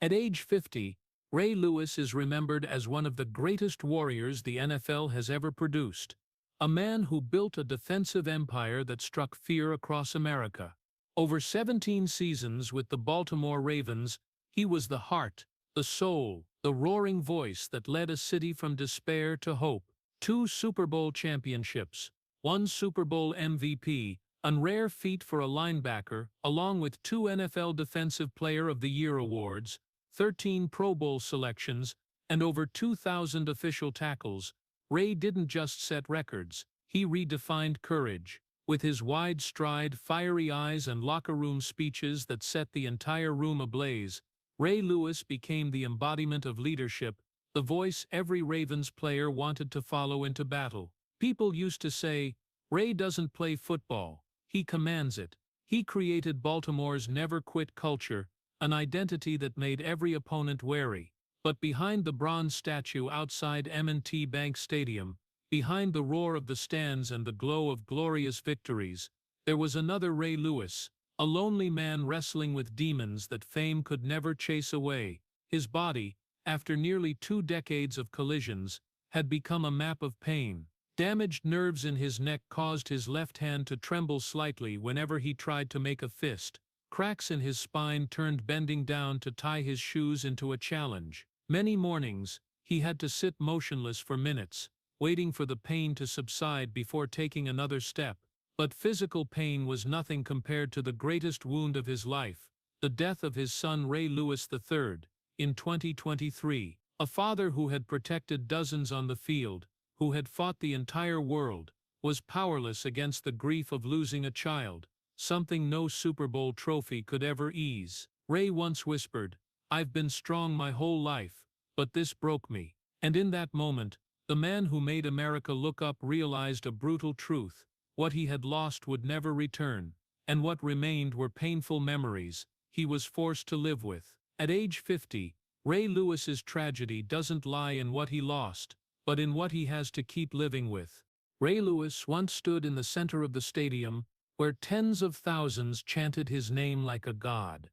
At age 50, Ray Lewis is remembered as one of the greatest warriors the NFL has ever produced. A man who built a defensive empire that struck fear across America. Over 17 seasons with the Baltimore Ravens, he was the heart, the soul, the roaring voice that led a city from despair to hope. 2 Super Bowl championships, 1 Super Bowl MVP, a rare feat for a linebacker, along with 2 NFL Defensive Player of the Year awards, 13 Pro Bowl selections, and over 2,000 official tackles. Ray didn't just set records, he redefined courage. With his wide stride, fiery eyes, and locker room speeches that set the entire room ablaze, Ray Lewis became the embodiment of leadership, the voice every Ravens player wanted to follow into battle. People used to say, "Ray doesn't play football, he commands it." He created Baltimore's never-quit culture, an identity that made every opponent wary. But behind the bronze statue outside M&T Bank Stadium, behind the roar of the stands and the glow of glorious victories, there was another Ray Lewis, a lonely man wrestling with demons that fame could never chase away. His body, after nearly 2 decades of collisions, had become a map of pain. Damaged nerves in his neck caused his left hand to tremble slightly whenever he tried to make a fist. Cracks in his spine turned bending down to tie his shoes into a challenge. Many mornings, he had to sit motionless for minutes, waiting for the pain to subside before taking another step. But physical pain was nothing compared to the greatest wound of his life, the death of his son Ray Lewis III, in 2023. A father who had protected dozens on the field, who had fought the entire world, was powerless against the grief of losing a child, something no Super Bowl trophy could ever ease. Ray once whispered, "I've been strong my whole life, but this broke me." And in that moment, the man who made America look up realized a brutal truth. What he had lost would never return, and what remained were painful memories he was forced to live with. At age 50, Ray Lewis's tragedy doesn't lie in what he lost, but in what he has to keep living with. Ray Lewis once stood in the center of the stadium, where tens of thousands chanted his name like a god.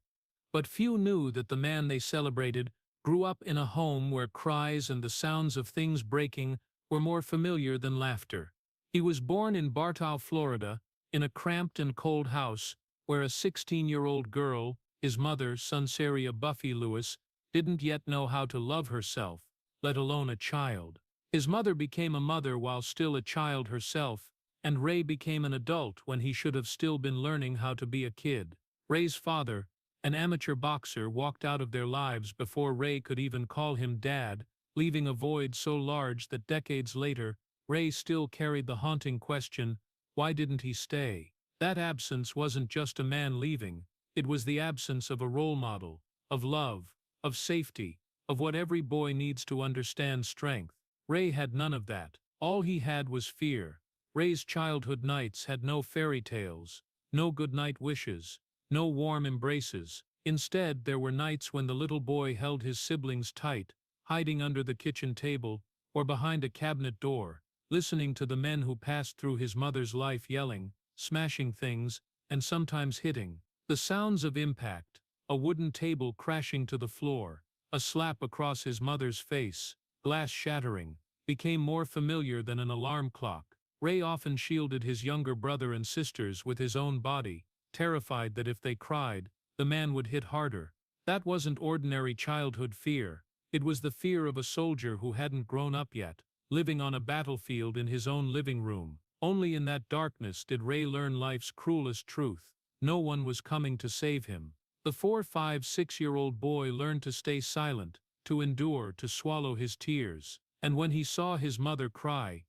But few knew that the man they celebrated grew up in a home where cries and the sounds of things breaking were more familiar than laughter. He was born in Bartow, Florida, in a cramped and cold house where a 16-year-old girl, his mother, Sunsaria Buffy Lewis, didn't yet know how to love herself, let alone a child. His mother became a mother while still a child herself, and Ray became an adult when he should have still been learning how to be a kid. Ray's father, an amateur boxer, walked out of their lives before Ray could even call him dad, leaving a void so large that decades later, Ray still carried the haunting question, why didn't he stay? That absence wasn't just a man leaving, it was the absence of a role model, of love, of safety, of what every boy needs to understand strength. Ray had none of that. All he had was fear. Ray's childhood nights had no fairy tales, no goodnight wishes, no warm embraces. Instead, there were nights when the little boy held his siblings tight, hiding under the kitchen table or behind a cabinet door, listening to the men who passed through his mother's life yelling, smashing things, and sometimes hitting. The sounds of impact, a wooden table crashing to the floor, a slap across his mother's face, glass shattering, became more familiar than an alarm clock. Ray often shielded his younger brother and sisters with his own body, terrified that if they cried, the man would hit harder. That wasn't ordinary childhood fear. It was the fear of a soldier who hadn't grown up yet, living on a battlefield in his own living room. Only in that darkness did Ray learn life's cruelest truth. No one was coming to save him. The 4, 5, 6-year-old boy learned to stay silent, to endure, to swallow his tears. And when he saw his mother cry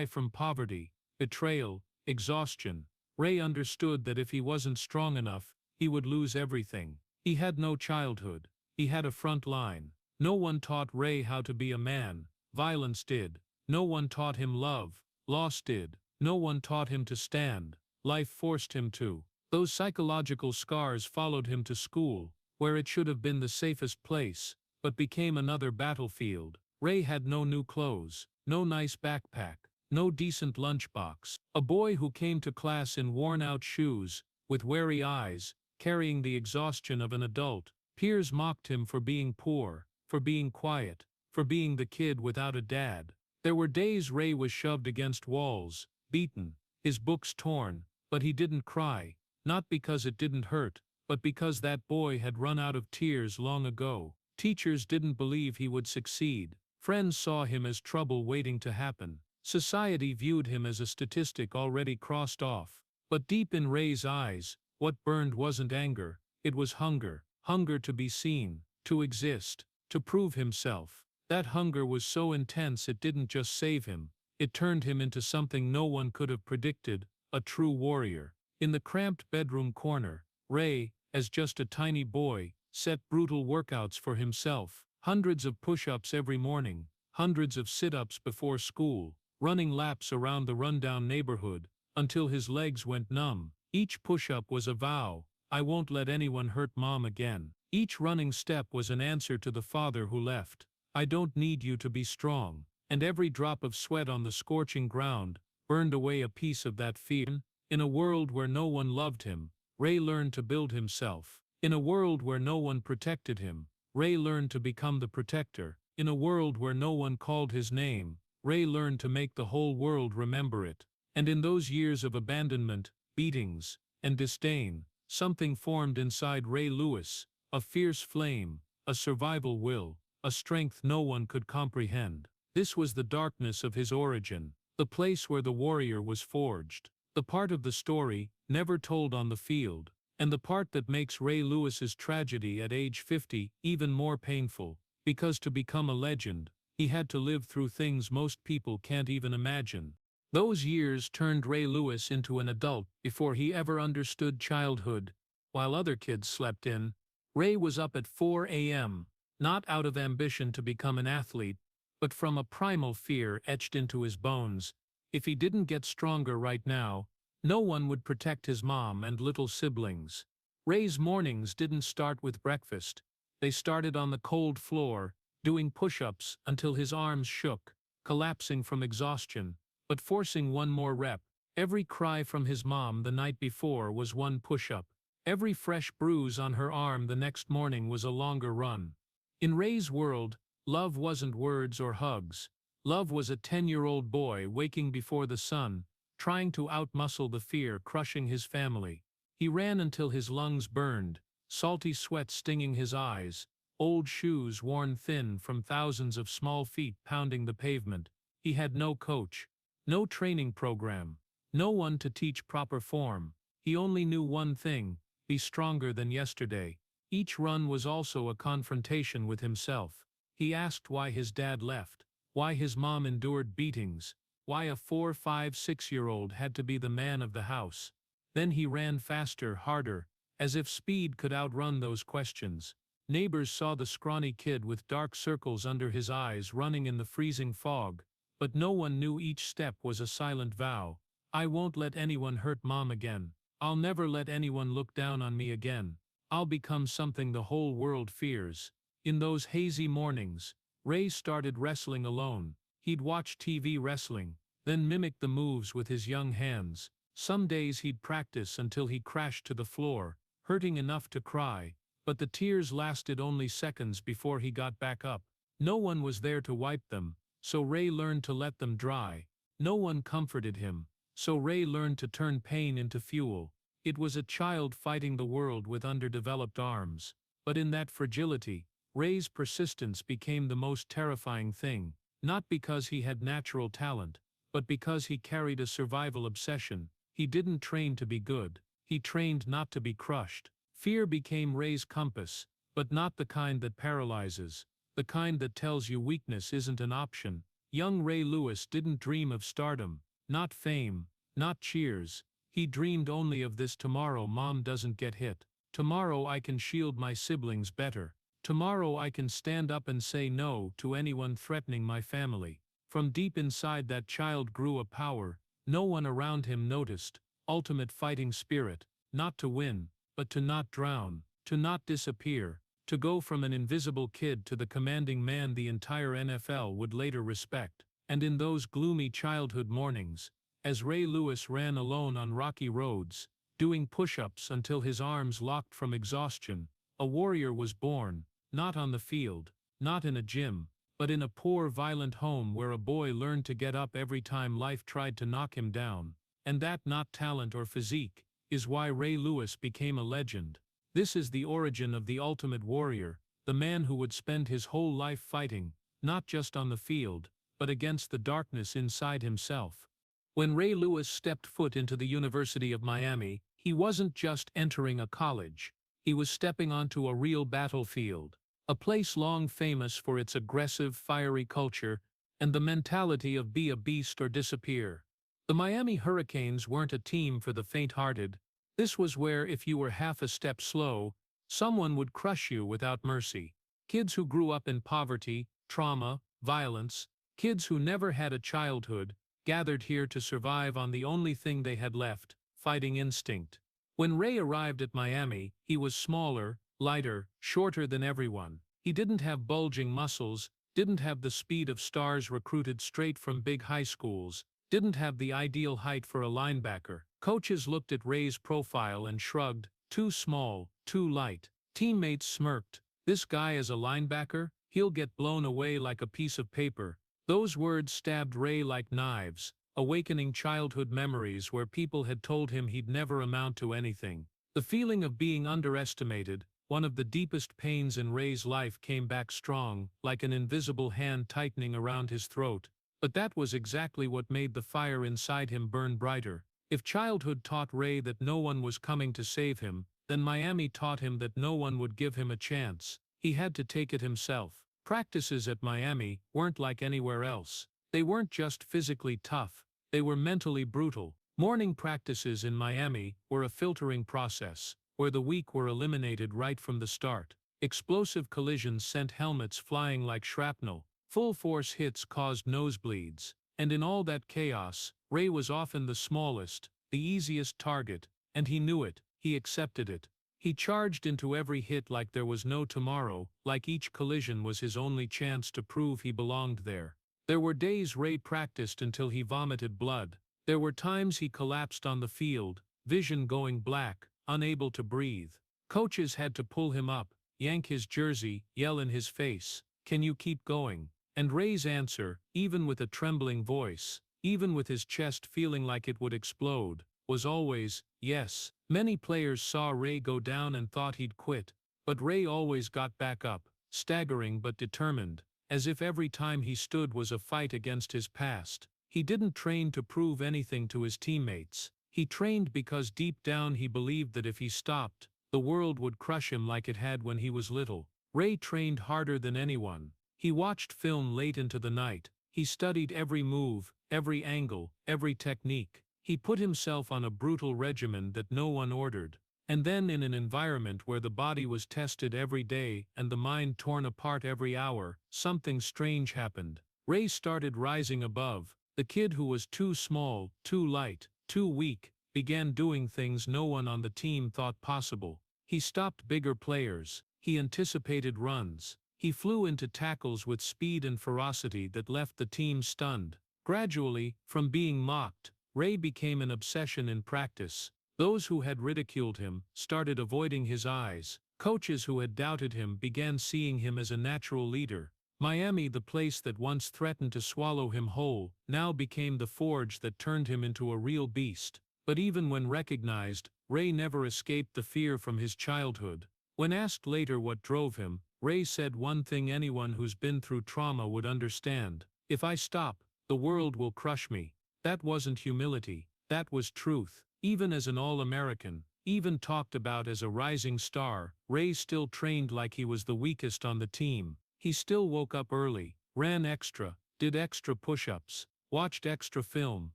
from poverty, betrayal, exhaustion, Ray understood that if he wasn't strong enough, he would lose everything. He had no childhood. He had a front line. No one taught Ray how to be a man. Violence did. No one taught him love. Loss did. No one taught him to stand. Life forced him to. Those psychological scars followed him to school, where it should have been the safest place, but became another battlefield. Ray had no new clothes, no nice backpack, no decent lunchbox. A boy who came to class in worn-out shoes, with wary eyes, carrying the exhaustion of an adult. Peers mocked him for being poor, for being quiet, for being the kid without a dad. There were days Ray was shoved against walls, beaten, his books torn, but he didn't cry, not because it didn't hurt, but because that boy had run out of tears long ago. Teachers didn't believe he would succeed. Friends saw him as trouble waiting to happen. Society viewed him as a statistic already crossed off. But deep in Ray's eyes, what burned wasn't anger, it was hunger. Hunger to be seen, to exist, to prove himself. That hunger was so intense it didn't just save him, it turned him into something no one could have predicted, a true warrior. In the cramped bedroom corner, Ray, as just a tiny boy, set brutal workouts for himself. Hundreds of push-ups every morning, hundreds of sit-ups before school, running laps around the rundown neighborhood, until his legs went numb. Each push-up was a vow, I won't let anyone hurt Mom again. Each running step was an answer to the father who left. I don't need you to be strong. And every drop of sweat on the scorching ground burned away a piece of that fear. In a world where no one loved him, Ray learned to build himself. In a world where no one protected him, Ray learned to become the protector. In a world where no one called his name, Ray learned to make the whole world remember it. And in those years of abandonment, beatings, and disdain, something formed inside Ray Lewis, a fierce flame, a survival will, a strength no one could comprehend. This was the darkness of his origin, the place where the warrior was forged, the part of the story never told on the field, and the part that makes Ray Lewis's tragedy at age 50 even more painful, because to become a legend, he had to live through things most people can't even imagine. Those years turned Ray Lewis into an adult before he ever understood childhood. While other kids slept in, Ray was up at 4 a.m., not out of ambition to become an athlete, but from a primal fear etched into his bones. If he didn't get stronger right now, no one would protect his mom and little siblings. Ray's mornings didn't start with breakfast. They started on the cold floor, doing push-ups until his arms shook, collapsing from exhaustion, but forcing one more rep. Every cry from his mom the night before was one push-up. Every fresh bruise on her arm the next morning was a longer run. In Ray's world, love wasn't words or hugs. Love was a 10-year-old boy waking before the sun, trying to outmuscle the fear crushing his family. He ran until his lungs burned, salty sweat stinging his eyes, old shoes worn thin from thousands of small feet pounding the pavement. He had no coach, no training program, no one to teach proper form. He only knew one thing: be stronger than yesterday. Each run was also a confrontation with himself. He asked why his dad left, why his mom endured beatings, why a 4, 5, 6-year-old had to be the man of the house. Then he ran faster, harder, as if speed could outrun those questions. Neighbors saw the scrawny kid with dark circles under his eyes running in the freezing fog, but no one knew each step was a silent vow. I won't let anyone hurt Mom again. I'll never let anyone look down on me again. I'll become something the whole world fears. In those hazy mornings, Ray started wrestling alone. He'd watch TV wrestling, then mimic the moves with his young hands. Some days he'd practice until he crashed to the floor, hurting enough to cry, but the tears lasted only seconds before he got back up. No one was there to wipe them, so Ray learned to let them dry. No one comforted him, so Ray learned to turn pain into fuel. It was a child fighting the world with underdeveloped arms. But in that fragility, Ray's persistence became the most terrifying thing, not because he had natural talent, but because he carried a survival obsession. He didn't train to be good, he trained not to be crushed. Fear became Ray's compass, but not the kind that paralyzes, the kind that tells you weakness isn't an option. Young Ray Lewis didn't dream of stardom, not fame, not cheers. He dreamed only of this: tomorrow Mom doesn't get hit. Tomorrow I can shield my siblings better. Tomorrow I can stand up and say no to anyone threatening my family. From deep inside that child grew a power no one around him noticed, ultimate fighting spirit, not to win, but to not drown, to not disappear, to go from an invisible kid to the commanding man the entire NFL would later respect. And in those gloomy childhood mornings, as Ray Lewis ran alone on rocky roads, doing push-ups until his arms locked from exhaustion, a warrior was born, not on the field, not in a gym, but in a poor, violent home where a boy learned to get up every time life tried to knock him down, and that not talent or physique, is why Ray Lewis became a legend. This is the origin of the ultimate warrior, the man who would spend his whole life fighting, not just on the field, but against the darkness inside himself. When Ray Lewis stepped foot into the University of Miami, he wasn't just entering a college. He was stepping onto a real battlefield, a place long famous for its aggressive, fiery culture and the mentality of be a beast or disappear. The Miami Hurricanes weren't a team for the faint-hearted. This was where, if you were half a step slow, someone would crush you without mercy. Kids who grew up in poverty, trauma, violence, kids who never had a childhood, gathered here to survive on the only thing they had left, fighting instinct. When Ray arrived at Miami, he was smaller, lighter, shorter than everyone. He didn't have bulging muscles, didn't have the speed of stars recruited straight from big high schools, didn't have the ideal height for a linebacker. Coaches looked at Ray's profile and shrugged, too small, too light. Teammates smirked, this guy as a linebacker, he'll get blown away like a piece of paper. Those words stabbed Ray like knives, awakening childhood memories where people had told him he'd never amount to anything. The feeling of being underestimated, one of the deepest pains in Ray's life, came back strong, like an invisible hand tightening around his throat. But that was exactly what made the fire inside him burn brighter. If childhood taught Ray that no one was coming to save him, then Miami taught him that no one would give him a chance. He had to take it himself. Practices at Miami weren't like anywhere else. They weren't just physically tough, they were mentally brutal. Morning practices in Miami were a filtering process, where the weak were eliminated right from the start. Explosive collisions sent helmets flying like shrapnel. Full-force hits caused nosebleeds. And in all that chaos, Ray was often the smallest, the easiest target, and he knew it, he accepted it. He charged into every hit like there was no tomorrow, like each collision was his only chance to prove he belonged there. There were days Ray practiced until he vomited blood. There were times he collapsed on the field, vision going black, unable to breathe. Coaches had to pull him up, yank his jersey, yell in his face, "Can you keep going?" And Ray's answer, even with a trembling voice, even with his chest feeling like it would explode, was always, yes. Many players saw Ray go down and thought he'd quit, but Ray always got back up, staggering but determined, as if every time he stood was a fight against his past. He didn't train to prove anything to his teammates. He trained because deep down he believed that if he stopped, the world would crush him like it had when he was little. Ray trained harder than anyone. He watched film late into the night. He studied every move, every angle, every technique. He put himself on a brutal regimen that no one ordered. And then, in an environment where the body was tested every day and the mind torn apart every hour, something strange happened. Ray started rising above. The kid who was too small, too light, too weak, began doing things no one on the team thought possible. He stopped bigger players. He anticipated runs. He flew into tackles with speed and ferocity that left the team stunned. Gradually, from being mocked, Ray became an obsession in practice. Those who had ridiculed him started avoiding his eyes. Coaches who had doubted him began seeing him as a natural leader. Miami, the place that once threatened to swallow him whole, now became the forge that turned him into a real beast. But even when recognized, Ray never escaped the fear from his childhood. When asked later what drove him, Ray said one thing anyone who's been through trauma would understand: "If I stop, the world will crush me." That wasn't humility, that was truth. Even as an All-American, even talked about as a rising star, Ray still trained like he was the weakest on the team. He still woke up early, ran extra, did extra push-ups, watched extra film,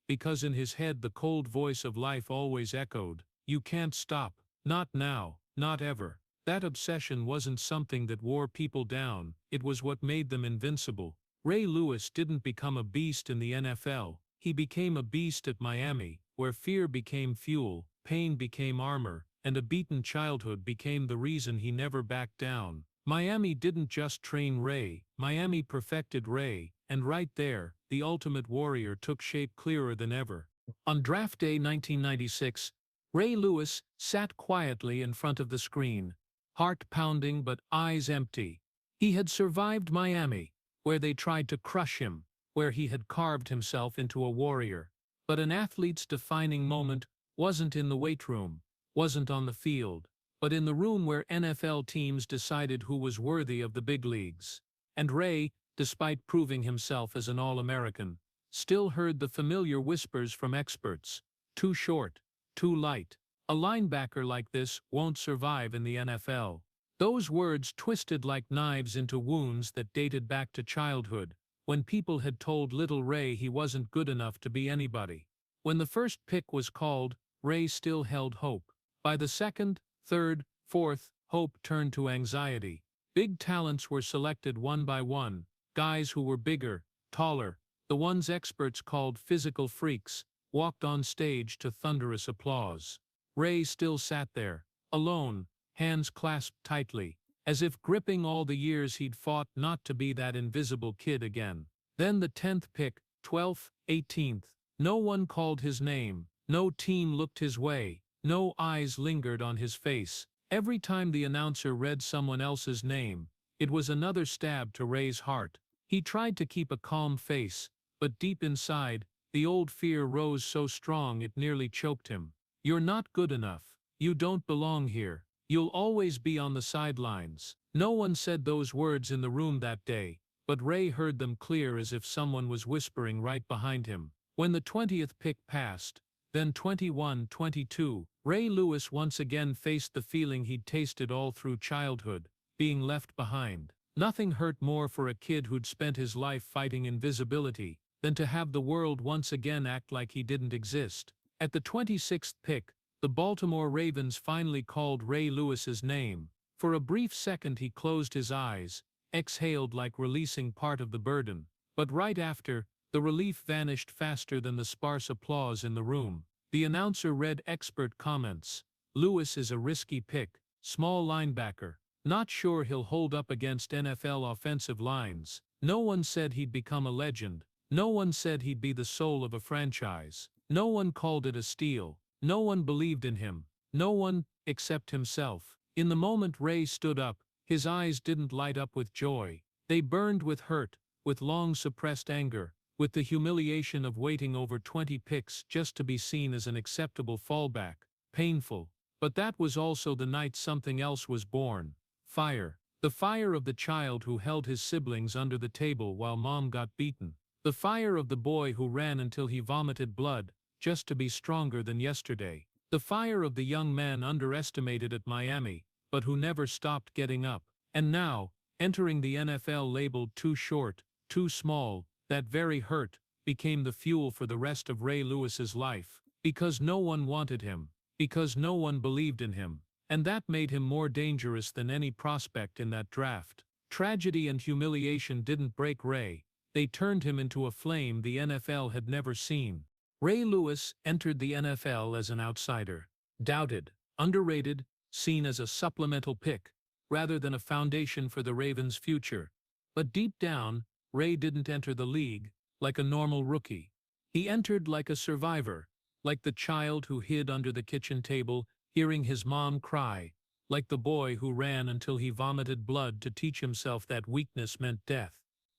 because in his head the cold voice of life always echoed, "You can't stop, not now, not ever." That obsession wasn't something that wore people down, it was what made them invincible. Ray Lewis didn't become a beast in the NFL. He became a beast at Miami, where fear became fuel, pain became armor, and a beaten childhood became the reason he never backed down. Miami didn't just train Ray, Miami perfected Ray, and right there, the ultimate warrior took shape clearer than ever. On draft day 1996, Ray Lewis sat quietly in front of the screen, heart pounding but eyes empty. He had survived Miami, where they tried to crush him, where he had carved himself into a warrior. But an athlete's defining moment wasn't in the weight room, wasn't on the field, but in the room where NFL teams decided who was worthy of the big leagues. And Ray, despite proving himself as an All-American, still heard the familiar whispers from experts. Too short, too light. A linebacker like this won't survive in the NFL. Those words twisted like knives into wounds that dated back to childhood, when people had told little Ray he wasn't good enough to be anybody. When the first pick was called, Ray still held hope. By the second, third, fourth, hope turned to anxiety. Big talents were selected one by one, guys who were bigger, taller, the ones experts called physical freaks, walked on stage to thunderous applause. Ray still sat there, alone, hands clasped tightly, as if gripping all the years he'd fought not to be that invisible kid again. Then the 10th pick, 12th, 18th. No one called his name, no team looked his way, no eyes lingered on his face. Every time the announcer read someone else's name, it was another stab to Ray's heart. He tried to keep a calm face, but deep inside, the old fear rose so strong it nearly choked him. You're not good enough. You don't belong here. You'll always be on the sidelines. No one said those words in the room that day, but Ray heard them clear as if someone was whispering right behind him. When the 20th pick passed, then 21, 22, Ray Lewis once again faced the feeling he'd tasted all through childhood, being left behind. Nothing hurt more for a kid who'd spent his life fighting invisibility than to have the world once again act like he didn't exist. At the 26th pick, the Baltimore Ravens finally called Ray Lewis's name. For a brief second he closed his eyes, exhaled like releasing part of the burden. But right after, the relief vanished faster than the sparse applause in the room. The announcer read expert comments. Lewis is a risky pick, small linebacker, not sure he'll hold up against NFL offensive lines. No one said he'd become a legend. No one said he'd be the soul of a franchise. No one called it a steal. No one believed in him. No one, except himself. In the moment Ray stood up, his eyes didn't light up with joy. They burned with hurt, with long-suppressed anger, with the humiliation of waiting over 20 picks just to be seen as an acceptable fallback. Painful. But that was also the night something else was born. Fire. The fire of the child who held his siblings under the table while mom got beaten. The fire of the boy who ran until he vomited blood, just to be stronger than yesterday. The fire of the young man underestimated at Miami, but who never stopped getting up. And now, entering the NFL labeled too short, too small, that very hurt became the fuel for the rest of Ray Lewis's life. Because no one wanted him. Because no one believed in him. And that made him more dangerous than any prospect in that draft. Tragedy and humiliation didn't break Ray. They turned him into a flame the NFL had never seen. Ray Lewis entered the NFL as an outsider, doubted, underrated, seen as a supplemental pick, rather than a foundation for the Ravens' future. But deep down, Ray didn't enter the league like a normal rookie. He entered like a survivor, like the child who hid under the kitchen table, hearing his mom cry, like the boy who ran until he vomited blood to teach himself that weakness meant death.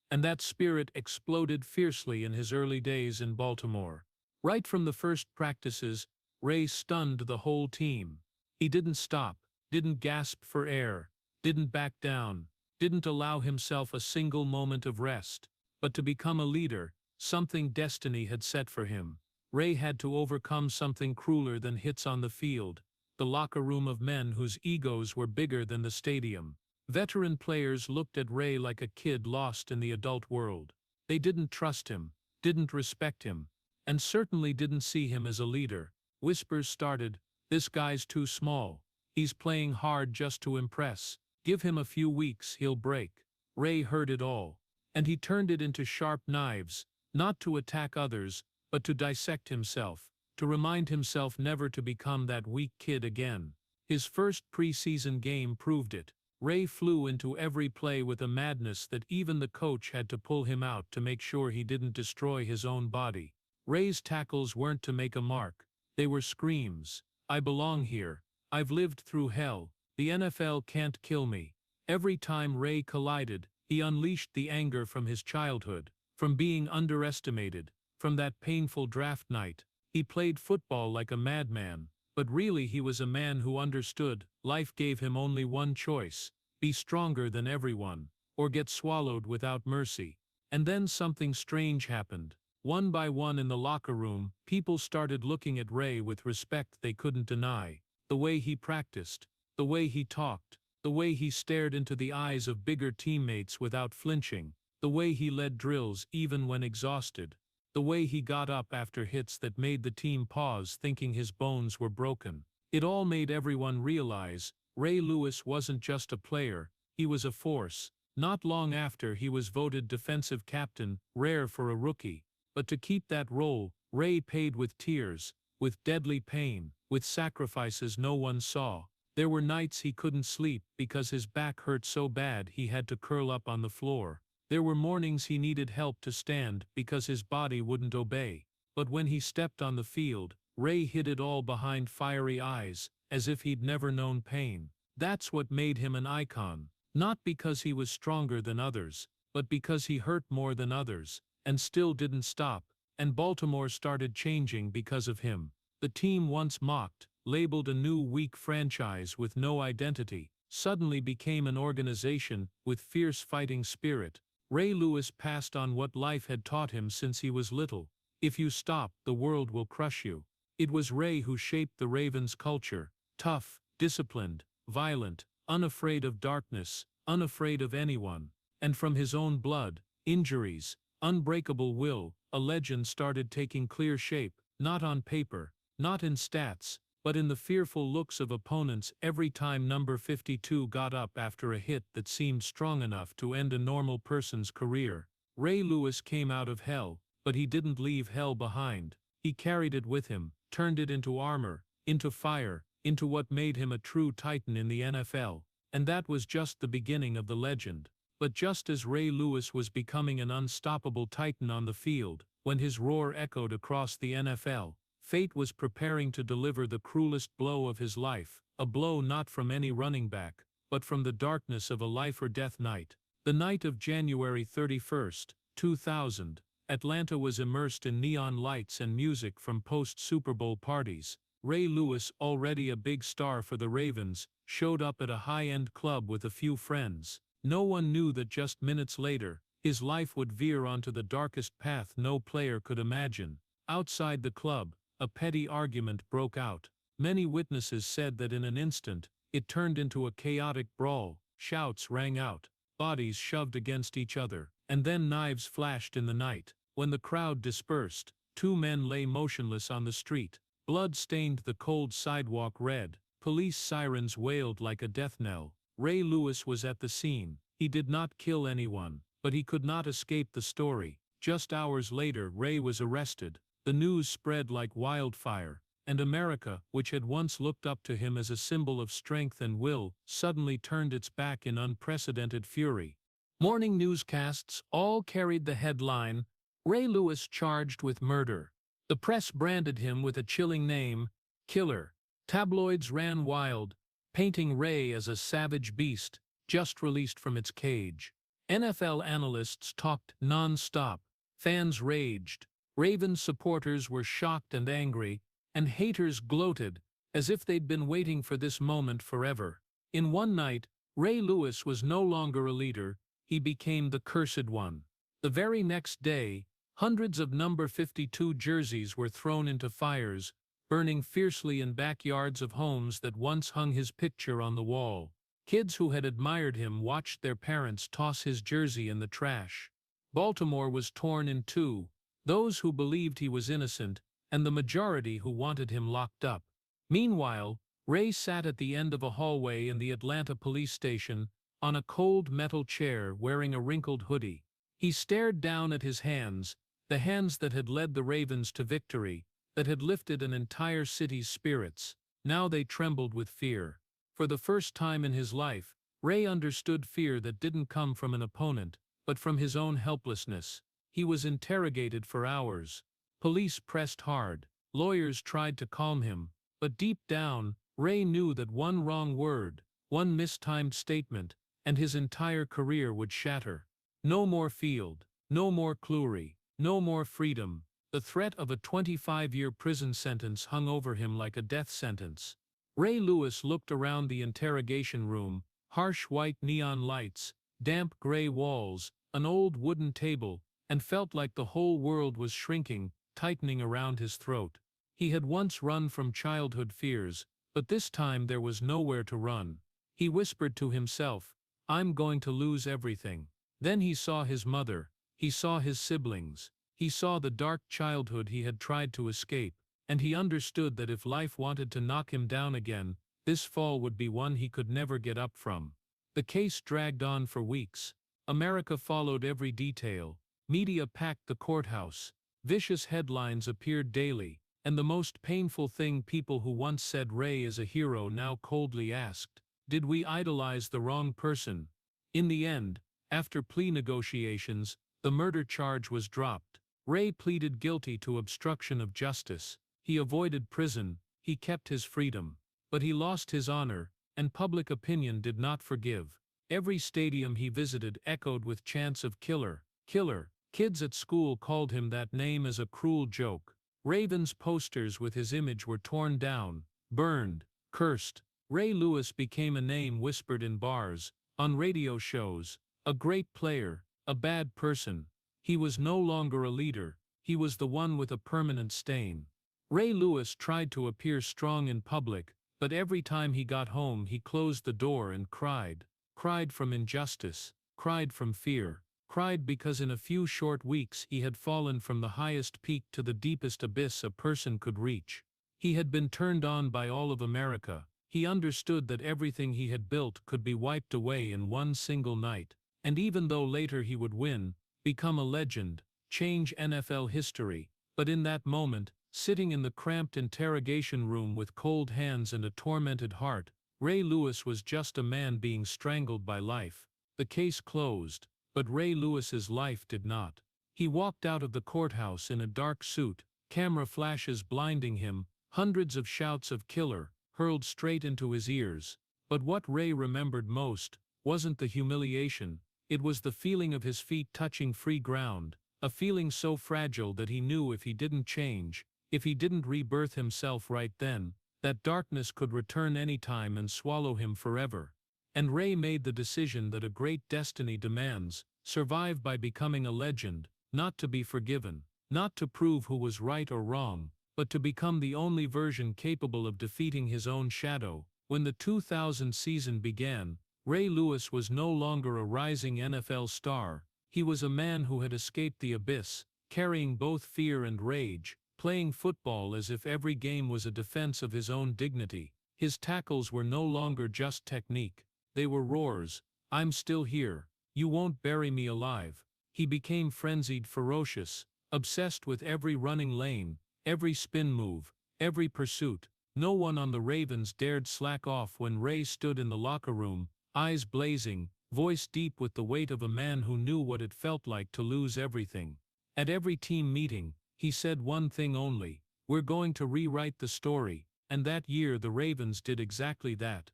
And that spirit exploded fiercely in his early days in Baltimore. Right from the first practices, Ray stunned the whole team. He didn't stop, didn't gasp for air, didn't back down, didn't allow himself a single moment of rest. But to become a leader, something destiny had set for him. Ray had to overcome something crueler than hits on the field, the locker room of men whose egos were bigger than the stadium. Veteran players looked at Ray like a kid lost in the adult world. They didn't trust him, didn't respect him, and certainly didn't see him as a leader. Whispers started, "This guy's too small. He's playing hard just to impress. Give him a few weeks, he'll break." Ray heard it all, and he turned it into sharp knives, not to attack others, but to dissect himself, to remind himself never to become that weak kid again. His first preseason game proved it. Ray flew into every play with a madness that even the coach had to pull him out to make sure he didn't destroy his own body. Ray's tackles weren't to make a mark. They were screams. "I belong here. I've lived through hell. The NFL can't kill me. Every time Ray collided, he unleashed the anger from his childhood, from being underestimated, from that painful draft night. He played football like a madman, but really he was a man who understood life gave him only one choice: be stronger than everyone, or get swallowed without mercy. And then something strange happened. One by one in the locker room, people started looking at Ray with respect they couldn't deny. The way he practiced, the way he talked, the way he stared into the eyes of bigger teammates without flinching, the way he led drills even when exhausted, the way he got up after hits that made the team pause thinking his bones were broken. It all made everyone realize Ray Lewis wasn't just a player, he was a force. Not long after he was voted defensive captain, rare for a rookie. But to keep that role, Ray paid with tears, with deadly pain, with sacrifices no one saw. There were nights he couldn't sleep because his back hurt so bad he had to curl up on the floor. There were mornings he needed help to stand because his body wouldn't obey. But when he stepped on the field, Ray hid it all behind fiery eyes, as if he'd never known pain. That's what made him an icon. Not because he was stronger than others, but because he hurt more than others, and still didn't stop, and Baltimore started changing because of him. The team once mocked, labeled a new weak franchise with no identity, suddenly became an organization with fierce fighting spirit. Ray Lewis passed on what life had taught him since he was little. If you stop, the world will crush you. It was Ray who shaped the Ravens' culture: tough, disciplined, violent, unafraid of darkness, unafraid of anyone. And from his own blood, injuries, unbreakable will, a legend started taking clear shape, not on paper, not in stats, but in the fearful looks of opponents every time number 52 got up after a hit that seemed strong enough to end a normal person's career. Ray Lewis came out of hell, but he didn't leave hell behind. He carried it with him, turned it into armor, into fire, into what made him a true titan in the NFL. And that was just the beginning of the legend. But just as Ray Lewis was becoming an unstoppable titan on the field, when his roar echoed across the NFL, fate was preparing to deliver the cruelest blow of his life, a blow not from any running back, but from the darkness of a life-or-death night. The night of January 31st, 2000, Atlanta was immersed in neon lights and music from post-Super Bowl parties. Ray Lewis, already a big star for the Ravens, showed up at a high-end club with a few friends. No one knew that just minutes later, his life would veer onto the darkest path no player could imagine. Outside the club, a petty argument broke out. Many witnesses said that in an instant, it turned into a chaotic brawl. Shouts rang out, bodies shoved against each other, and then knives flashed in the night. When the crowd dispersed, two men lay motionless on the street. Blood stained the cold sidewalk red. Police sirens wailed like a death knell. Ray Lewis was at the scene. He did not kill anyone, but he could not escape the story. Just hours later, Ray was arrested. The news spread like wildfire, and America, which had once looked up to him as a symbol of strength and will, suddenly turned its back in unprecedented fury. Morning newscasts all carried the headline, "Ray Lewis charged with murder." The press branded him with a chilling name, Killer. Tabloids ran wild, painting Ray as a savage beast, just released from its cage. NFL analysts talked non-stop. Fans raged. Ravens supporters were shocked and angry, and haters gloated, as if they'd been waiting for this moment forever. In one night, Ray Lewis was no longer a leader, he became the cursed one. The very next day, hundreds of number 52 jerseys were thrown into fires, burning fiercely in backyards of homes that once hung his picture on the wall. Kids who had admired him watched their parents toss his jersey in the trash. Baltimore was torn in two, those who believed he was innocent, and the majority who wanted him locked up. Meanwhile, Ray sat at the end of a hallway in the Atlanta police station, on a cold metal chair wearing a wrinkled hoodie. He stared down at his hands, the hands that had led the Ravens to victory, that had lifted an entire city's spirits. Now they trembled with fear. For the first time in his life, Ray understood fear that didn't come from an opponent, but from his own helplessness. He was interrogated for hours. Police pressed hard. Lawyers tried to calm him. But deep down, Ray knew that one wrong word, one mistimed statement, and his entire career would shatter. No more Field, no more Cleary, no more freedom. The threat of a 25-year prison sentence hung over him like a death sentence. Ray Lewis looked around the interrogation room, harsh white neon lights, damp gray walls, an old wooden table, and felt like the whole world was shrinking, tightening around his throat. He had once run from childhood fears, but this time there was nowhere to run. He whispered to himself, "I'm going to lose everything." Then he saw his mother, he saw his siblings, he saw the dark childhood he had tried to escape, and he understood that if life wanted to knock him down again, this fall would be one he could never get up from. The case dragged on for weeks. America followed every detail. Media packed the courthouse. Vicious headlines appeared daily, and the most painful thing people who once said Ray is a hero now coldly asked, did we idolize the wrong person? In the end, after plea negotiations, the murder charge was dropped. Ray pleaded guilty to obstruction of justice. He avoided prison, he kept his freedom. But he lost his honor, and public opinion did not forgive. Every stadium he visited echoed with chants of "Killer, Killer." Kids at school called him that name as a cruel joke. Ravens posters with his image were torn down, burned, cursed. Ray Lewis became a name whispered in bars, on radio shows, a great player, a bad person. He was no longer a leader, he was the one with a permanent stain. Ray Lewis tried to appear strong in public, but every time he got home he closed the door and cried. Cried from injustice, cried from fear, cried because in a few short weeks he had fallen from the highest peak to the deepest abyss a person could reach. He had been turned on by all of America. He understood that everything he had built could be wiped away in one single night, and even though later he would win, become a legend, change NFL history, but in that moment, sitting in the cramped interrogation room with cold hands and a tormented heart, Ray Lewis was just a man being strangled by life. The case closed, but Ray Lewis's life did not. He walked out of the courthouse in a dark suit, camera flashes blinding him, hundreds of shouts of "Killer" hurled straight into his ears. But what Ray remembered most wasn't the humiliation, it was the feeling of his feet touching free ground, a feeling so fragile that he knew if he didn't change, if he didn't rebirth himself right then, that darkness could return anytime and swallow him forever. And Ray made the decision that a great destiny demands, survive by becoming a legend, not to be forgiven, not to prove who was right or wrong, but to become the only version capable of defeating his own shadow. When the 2000 season began, Ray Lewis was no longer a rising NFL star. He was a man who had escaped the abyss, carrying both fear and rage, playing football as if every game was a defense of his own dignity. His tackles were no longer just technique. They were roars. "I'm still here. You won't bury me alive." He became frenzied, ferocious, obsessed with every running lane, every spin move, every pursuit. No one on the Ravens dared slack off when Ray stood in the locker room, eyes blazing, voice deep with the weight of a man who knew what it felt like to lose everything. At every team meeting, he said one thing only: "We're going to rewrite the story," and that year the Ravens did exactly that.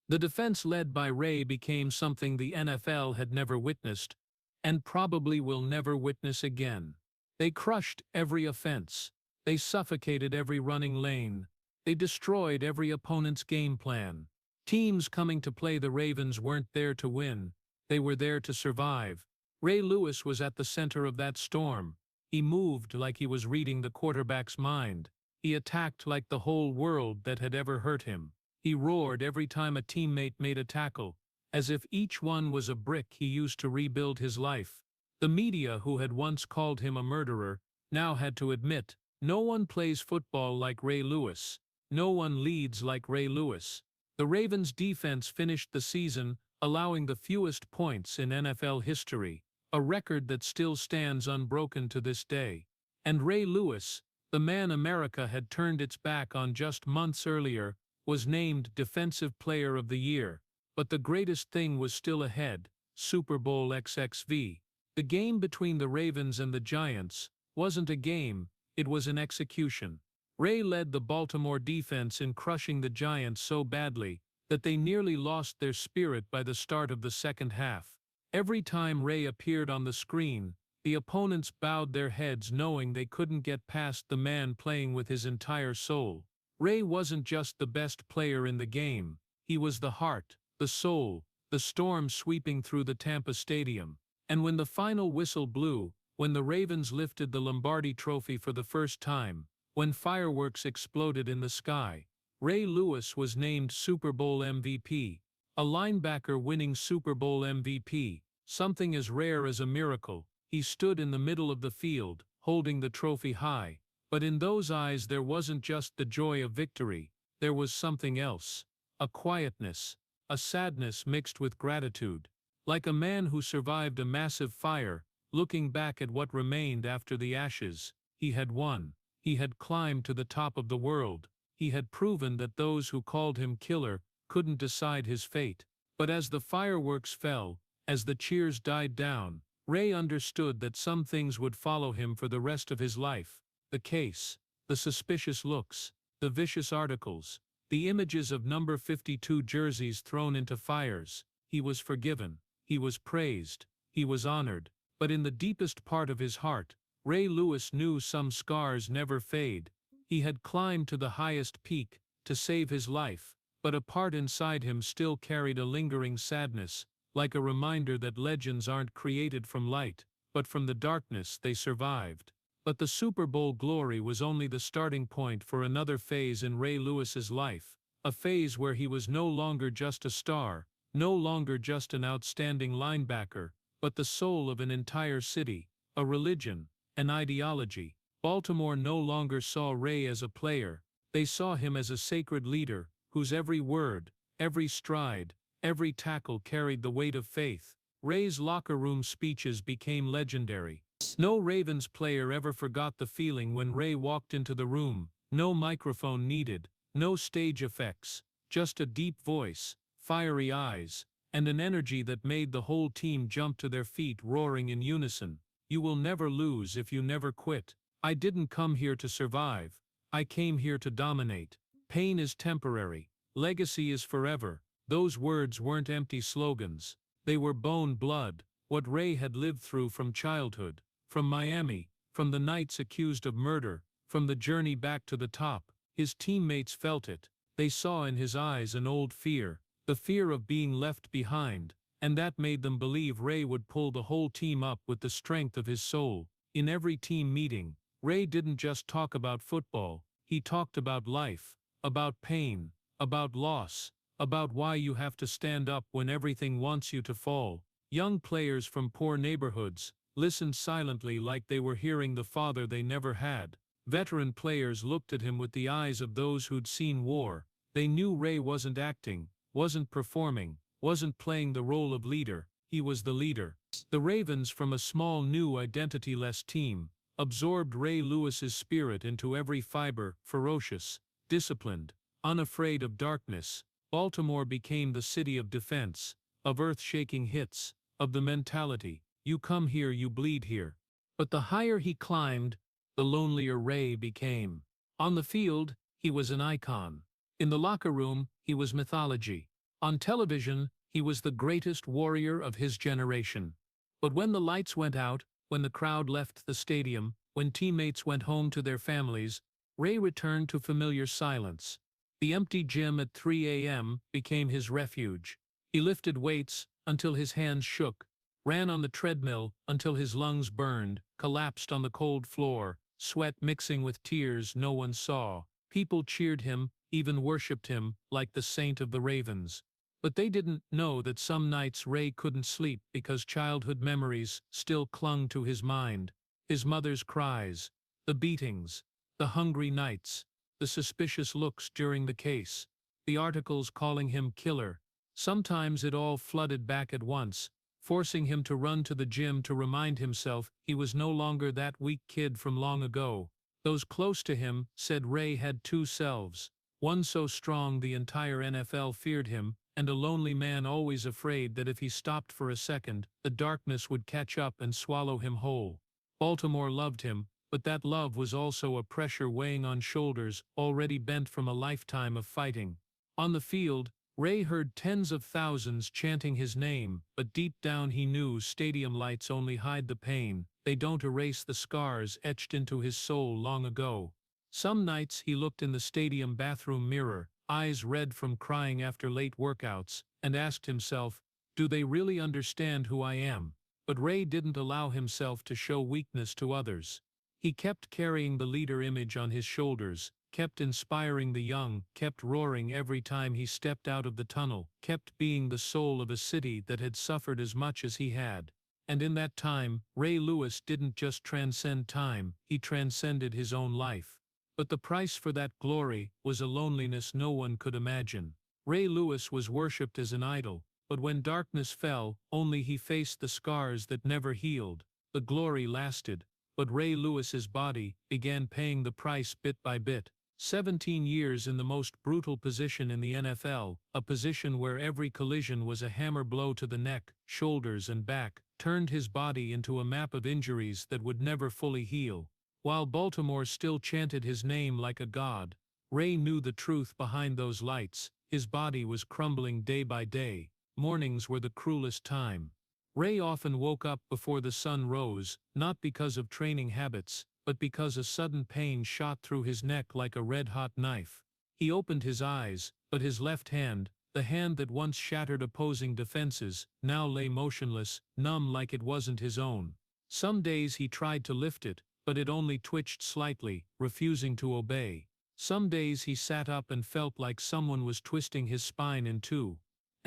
The defense led by Ray became something the NFL had never witnessed, and probably will never witness again. They crushed every offense. They suffocated every running lane. They destroyed every opponent's game plan. Teams coming to play the Ravens weren't there to win, they were there to survive. Ray Lewis was at the center of that storm. He moved like he was reading the quarterback's mind. He attacked like the whole world that had ever hurt him. He roared every time a teammate made a tackle, as if each one was a brick he used to rebuild his life. The media, who had once called him a murderer, now had to admit, no one plays football like Ray Lewis. No one leads like Ray Lewis. The Ravens' defense finished the season allowing the fewest points in NFL history, a record that still stands unbroken to this day. And Ray Lewis, the man America had turned its back on just months earlier, was named Defensive Player of the Year. But the greatest thing was still ahead: Super Bowl XXV. The game between the Ravens and the Giants wasn't a game, it was an execution. Ray led the Baltimore defense in crushing the Giants so badly that they nearly lost their spirit by the start of the second half. Every time Ray appeared on the screen, the opponents bowed their heads knowing they couldn't get past the man playing with his entire soul. Ray wasn't just the best player in the game, he was the heart, the soul, the storm sweeping through the Tampa Stadium. And when the final whistle blew, when the Ravens lifted the Lombardi trophy for the first time, when fireworks exploded in the sky, Ray Lewis was named Super Bowl MVP, a linebacker winning Super Bowl MVP, something as rare as a miracle. He stood in the middle of the field, holding the trophy high, but in those eyes there wasn't just the joy of victory, there was something else, a quietness, a sadness mixed with gratitude, like a man who survived a massive fire, looking back at what remained after the ashes. He had won, he had climbed to the top of the world, he had proven that those who called him killer couldn't decide his fate. But as the fireworks fell, as the cheers died down, Ray understood that some things would follow him for the rest of his life. The case, the suspicious looks, the vicious articles, the images of number 52 jerseys thrown into fires. He was forgiven, he was praised, he was honored, but in the deepest part of his heart, Ray Lewis knew some scars never fade. He had climbed to the highest peak to save his life, but a part inside him still carried a lingering sadness, like a reminder that legends aren't created from light, but from the darkness they survived. But the Super Bowl glory was only the starting point for another phase in Ray Lewis's life, a phase where he was no longer just a star, no longer just an outstanding linebacker, but the soul of an entire city, a religion, an ideology. Baltimore no longer saw Ray as a player, they saw him as a sacred leader, whose every word, every stride, every tackle carried the weight of faith. Ray's locker room speeches became legendary. No Ravens player ever forgot the feeling when Ray walked into the room, no microphone needed, no stage effects, just a deep voice, fiery eyes, and an energy that made the whole team jump to their feet roaring in unison. You will never lose if you never quit. I didn't come here to survive, I came here to dominate. Pain is temporary, legacy is forever. Those words weren't empty slogans, they were bone blood, what Ray had lived through from childhood, from Miami, from the nights accused of murder, from the journey back to the top. His teammates felt it, they saw in his eyes an old fear, the fear of being left behind, and that made them believe Ray would pull the whole team up with the strength of his soul. In every team meeting, Ray didn't just talk about football, he talked about life, about pain, about loss, about why you have to stand up when everything wants you to fall. Young players from poor neighborhoods listened silently like they were hearing the father they never had. Veteran players looked at him with the eyes of those who'd seen war. They knew Ray wasn't acting, wasn't performing, wasn't playing the role of leader, he was the leader. The Ravens, from a small new identity-less team, absorbed Ray Lewis's spirit into every fiber, ferocious, disciplined, unafraid of darkness. Baltimore became the city of defense, of earth-shaking hits, of the mentality, you come here you bleed here. But the higher he climbed, the lonelier Ray became. On the field, he was an icon. In the locker room, he was mythology. On television, he was the greatest warrior of his generation. But when the lights went out, when the crowd left the stadium, when teammates went home to their families, Ray returned to familiar silence. The empty gym at 3 a.m. became his refuge. He lifted weights until his hands shook, ran on the treadmill until his lungs burned, collapsed on the cold floor, sweat mixing with tears no one saw. People cheered him, even worshipped him, like the saint of the Ravens. But they didn't know that some nights Ray couldn't sleep because childhood memories still clung to his mind. His mother's cries, the beatings, the hungry nights, the suspicious looks during the case, the articles calling him killer. Sometimes it all flooded back at once, forcing him to run to the gym to remind himself he was no longer that weak kid from long ago. Those close to him said Ray had two selves, one so strong the entire NFL feared him, and a lonely man always afraid that if he stopped for a second, the darkness would catch up and swallow him whole. Baltimore loved him, but that love was also a pressure weighing on shoulders already bent from a lifetime of fighting. On the field, Ray heard tens of thousands chanting his name, but deep down he knew stadium lights only hide the pain, they don't erase the scars etched into his soul long ago. Some nights he looked in the stadium bathroom mirror, eyes red from crying after late workouts, and asked himself, do they really understand who I am? But Ray didn't allow himself to show weakness to others. He kept carrying the leader image on his shoulders, kept inspiring the young, kept roaring every time he stepped out of the tunnel, kept being the soul of a city that had suffered as much as he had. And in that time, Ray Lewis didn't just transcend time, he transcended his own life. But the price for that glory was a loneliness no one could imagine. Ray Lewis was worshipped as an idol, but when darkness fell, only he faced the scars that never healed. The glory lasted, but Ray Lewis's body began paying the price bit by bit. 17 years in the most brutal position in the NFL, a position where every collision was a hammer blow to the neck, shoulders and back, turned his body into a map of injuries that would never fully heal. While Baltimore still chanted his name like a god, Ray knew the truth behind those lights. His body was crumbling day by day. Mornings were the cruelest time. Ray often woke up before the sun rose, not because of training habits, but because a sudden pain shot through his neck like a red-hot knife. He opened his eyes, but his left hand, the hand that once shattered opposing defenses, now lay motionless, numb like it wasn't his own. Some days he tried to lift it, but it only twitched slightly, refusing to obey. Some days he sat up and felt like someone was twisting his spine in two.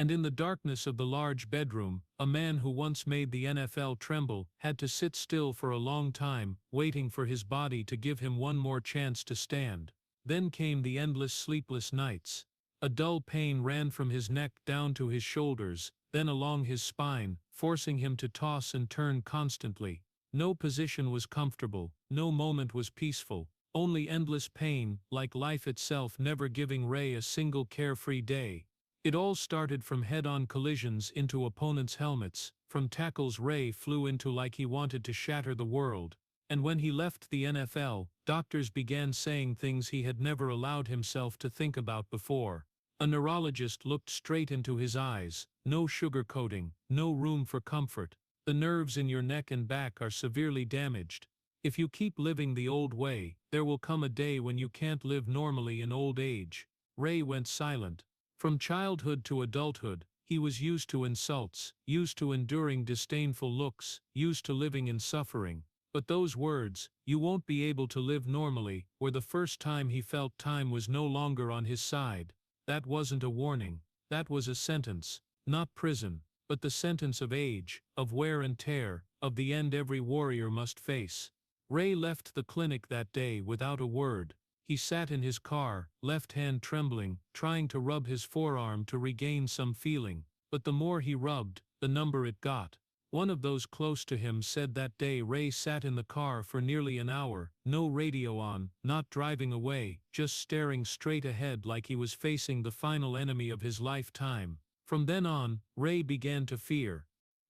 And in the darkness of the large bedroom, a man who once made the NFL tremble had to sit still for a long time, waiting for his body to give him one more chance to stand. Then came the endless sleepless nights. A dull pain ran from his neck down to his shoulders, then along his spine, forcing him to toss and turn constantly. No position was comfortable, no moment was peaceful, only endless pain, like life itself never giving Ray a single carefree day. It all started from head-on collisions into opponents' helmets, from tackles Ray flew into like he wanted to shatter the world. And when he left the NFL, doctors began saying things he had never allowed himself to think about before. A neurologist looked straight into his eyes, no sugarcoating, no room for comfort. The nerves in your neck and back are severely damaged. If you keep living the old way, there will come a day when you can't live normally in old age. Ray went silent. From childhood to adulthood, he was used to insults, used to enduring disdainful looks, used to living in suffering. But those words, "You won't be able to live normally," were the first time he felt time was no longer on his side. That wasn't a warning, that was a sentence, not prison, but the sentence of age, of wear and tear, of the end every warrior must face. Ray left the clinic that day without a word. He sat in his car, left hand trembling, trying to rub his forearm to regain some feeling, but the more he rubbed, the number it got. One of those close to him said that day Ray sat in the car for nearly an hour, no radio on, not driving away, just staring straight ahead like he was facing the final enemy of his lifetime. From then on, Ray began to fear.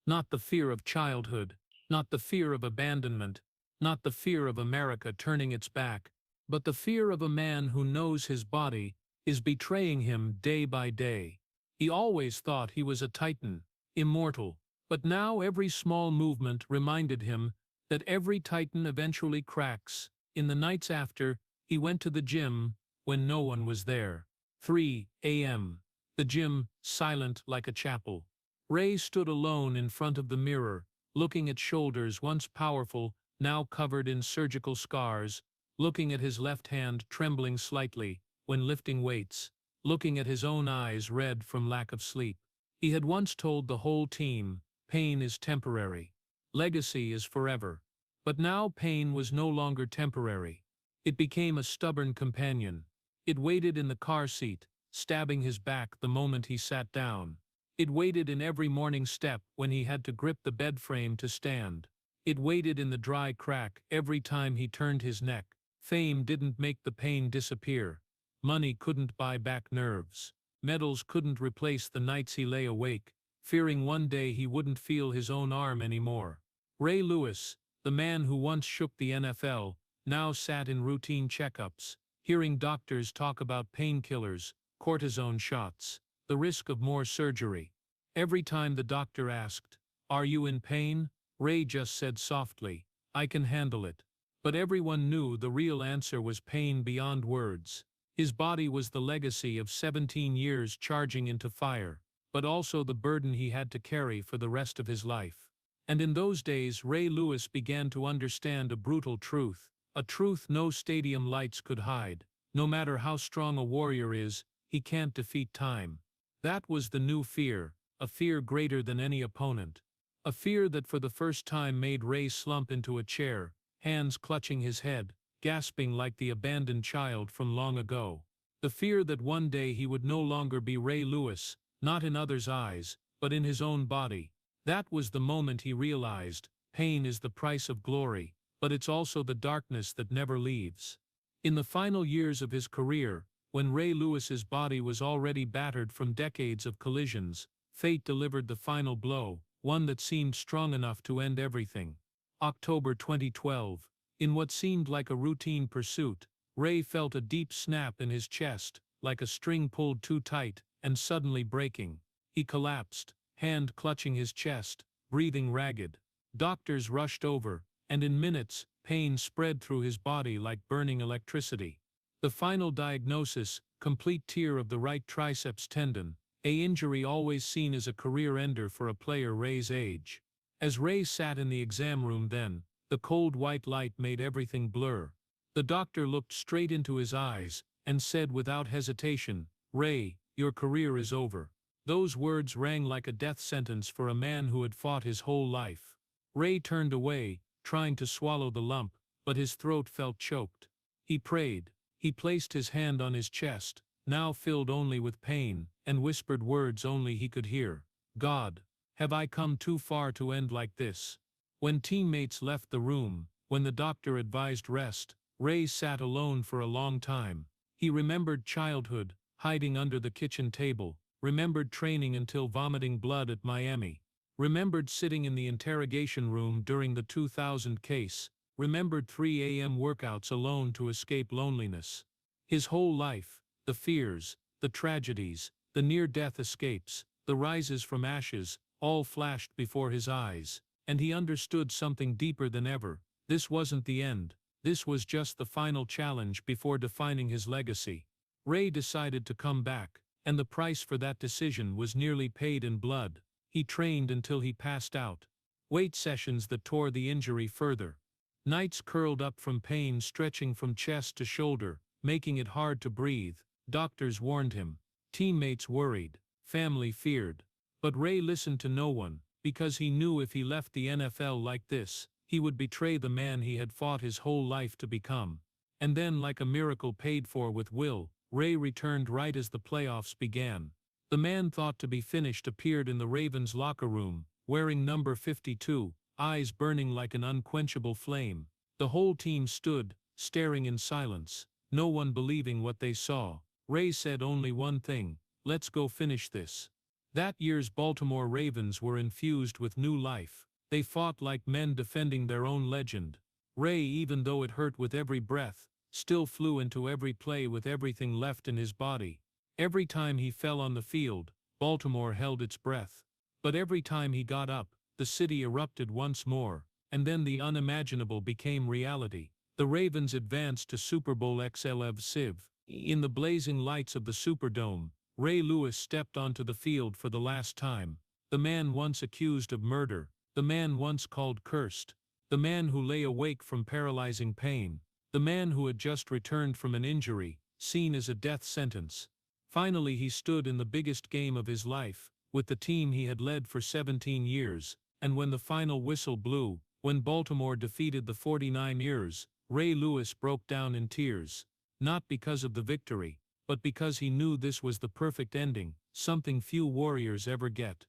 Not the fear of childhood, not the fear of abandonment, not the fear of America turning its back, but the fear of a man who knows his body is betraying him day by day. He always thought he was a titan, immortal, but now every small movement reminded him that every titan eventually cracks. In the nights after, he went to the gym when no one was there. 3 a.m. The gym, silent like a chapel. Ray stood alone in front of the mirror, looking at shoulders once powerful, now covered in surgical scars, looking at his left hand trembling slightly when lifting weights, looking at his own eyes red from lack of sleep. He had once told the whole team, pain is temporary. Legacy is forever. But now pain was no longer temporary. It became a stubborn companion. It waited in the car seat, stabbing his back the moment he sat down. It waited in every morning step when he had to grip the bed frame to stand. It waited in the dry crack every time he turned his neck. Fame didn't make the pain disappear. Money couldn't buy back nerves. Medals couldn't replace the nights he lay awake, fearing one day he wouldn't feel his own arm anymore. Ray Lewis, the man who once shook the NFL, now sat in routine checkups, hearing doctors talk about painkillers, cortisone shots, the risk of more surgery. Every time the doctor asked, "Are you in pain?" Ray just said softly, "I can handle it." But everyone knew the real answer was pain beyond words. His body was the legacy of 17 years charging into fire, but also the burden he had to carry for the rest of his life. And in those days Ray Lewis began to understand a brutal truth, a truth no stadium lights could hide. No matter how strong a warrior is, he can't defeat time. That was the new fear, a fear greater than any opponent. A fear that for the first time made Ray slump into a chair, hands clutching his head, gasping like the abandoned child from long ago. The fear that one day he would no longer be Ray Lewis, not in others' eyes, but in his own body. That was the moment he realized, pain is the price of glory, but it's also the darkness that never leaves. In the final years of his career, when Ray Lewis's body was already battered from decades of collisions, fate delivered the final blow, one that seemed strong enough to end everything. October 2012. In what seemed like a routine pursuit, Ray felt a deep snap in his chest, like a string pulled too tight, and suddenly breaking. He collapsed, hand clutching his chest, breathing ragged. Doctors rushed over, and in minutes, pain spread through his body like burning electricity. The final diagnosis, complete tear of the right triceps tendon, an injury always seen as a career ender for a player Ray's age. As Ray sat in the exam room then, the cold white light made everything blur. The doctor looked straight into his eyes, and said without hesitation, "Ray, your career is over." Those words rang like a death sentence for a man who had fought his whole life. Ray turned away, trying to swallow the lump, but his throat felt choked. He prayed. He placed his hand on his chest, now filled only with pain, and whispered words only he could hear. "God, have I come too far to end like this?" When teammates left the room, when the doctor advised rest, Ray sat alone for a long time. He remembered childhood, hiding under the kitchen table, remembered training until vomiting blood at Miami, remembered sitting in the interrogation room during the 2000 case, remembered 3 a.m. workouts alone to escape loneliness. His whole life, the fears, the tragedies, the near-death escapes, the rises from ashes, all flashed before his eyes, and he understood something deeper than ever. This wasn't the end. This was just the final challenge before defining his legacy. Ray decided to come back, and the price for that decision was nearly paid in blood. He trained until he passed out. Weight sessions that tore the injury further. Nights curled up from pain stretching from chest to shoulder, making it hard to breathe. Doctors warned him. Teammates worried. Family feared. But Ray listened to no one, because he knew if he left the NFL like this, he would betray the man he had fought his whole life to become. And then, like a miracle paid for with will, Ray returned right as the playoffs began. The man thought to be finished appeared in the Ravens locker room, wearing number 52, eyes burning like an unquenchable flame. The whole team stood, staring in silence, no one believing what they saw. Ray said only one thing, "Let's go finish this." That year's Baltimore Ravens were infused with new life. They fought like men defending their own legend. Ray, even though it hurt with every breath, still flew into every play with everything left in his body. Every time he fell on the field, Baltimore held its breath. But every time he got up, the city erupted once more, and then the unimaginable became reality. The Ravens advanced to Super Bowl XLV. In the blazing lights of the Superdome, Ray Lewis stepped onto the field for the last time. The man once accused of murder, the man once called cursed, the man who lay awake from paralyzing pain, the man who had just returned from an injury, seen as a death sentence. Finally he stood in the biggest game of his life, with the team he had led for 17 years, and when the final whistle blew, when Baltimore defeated the 49ers, Ray Lewis broke down in tears. Not because of the victory, but because he knew this was the perfect ending, something few warriors ever get.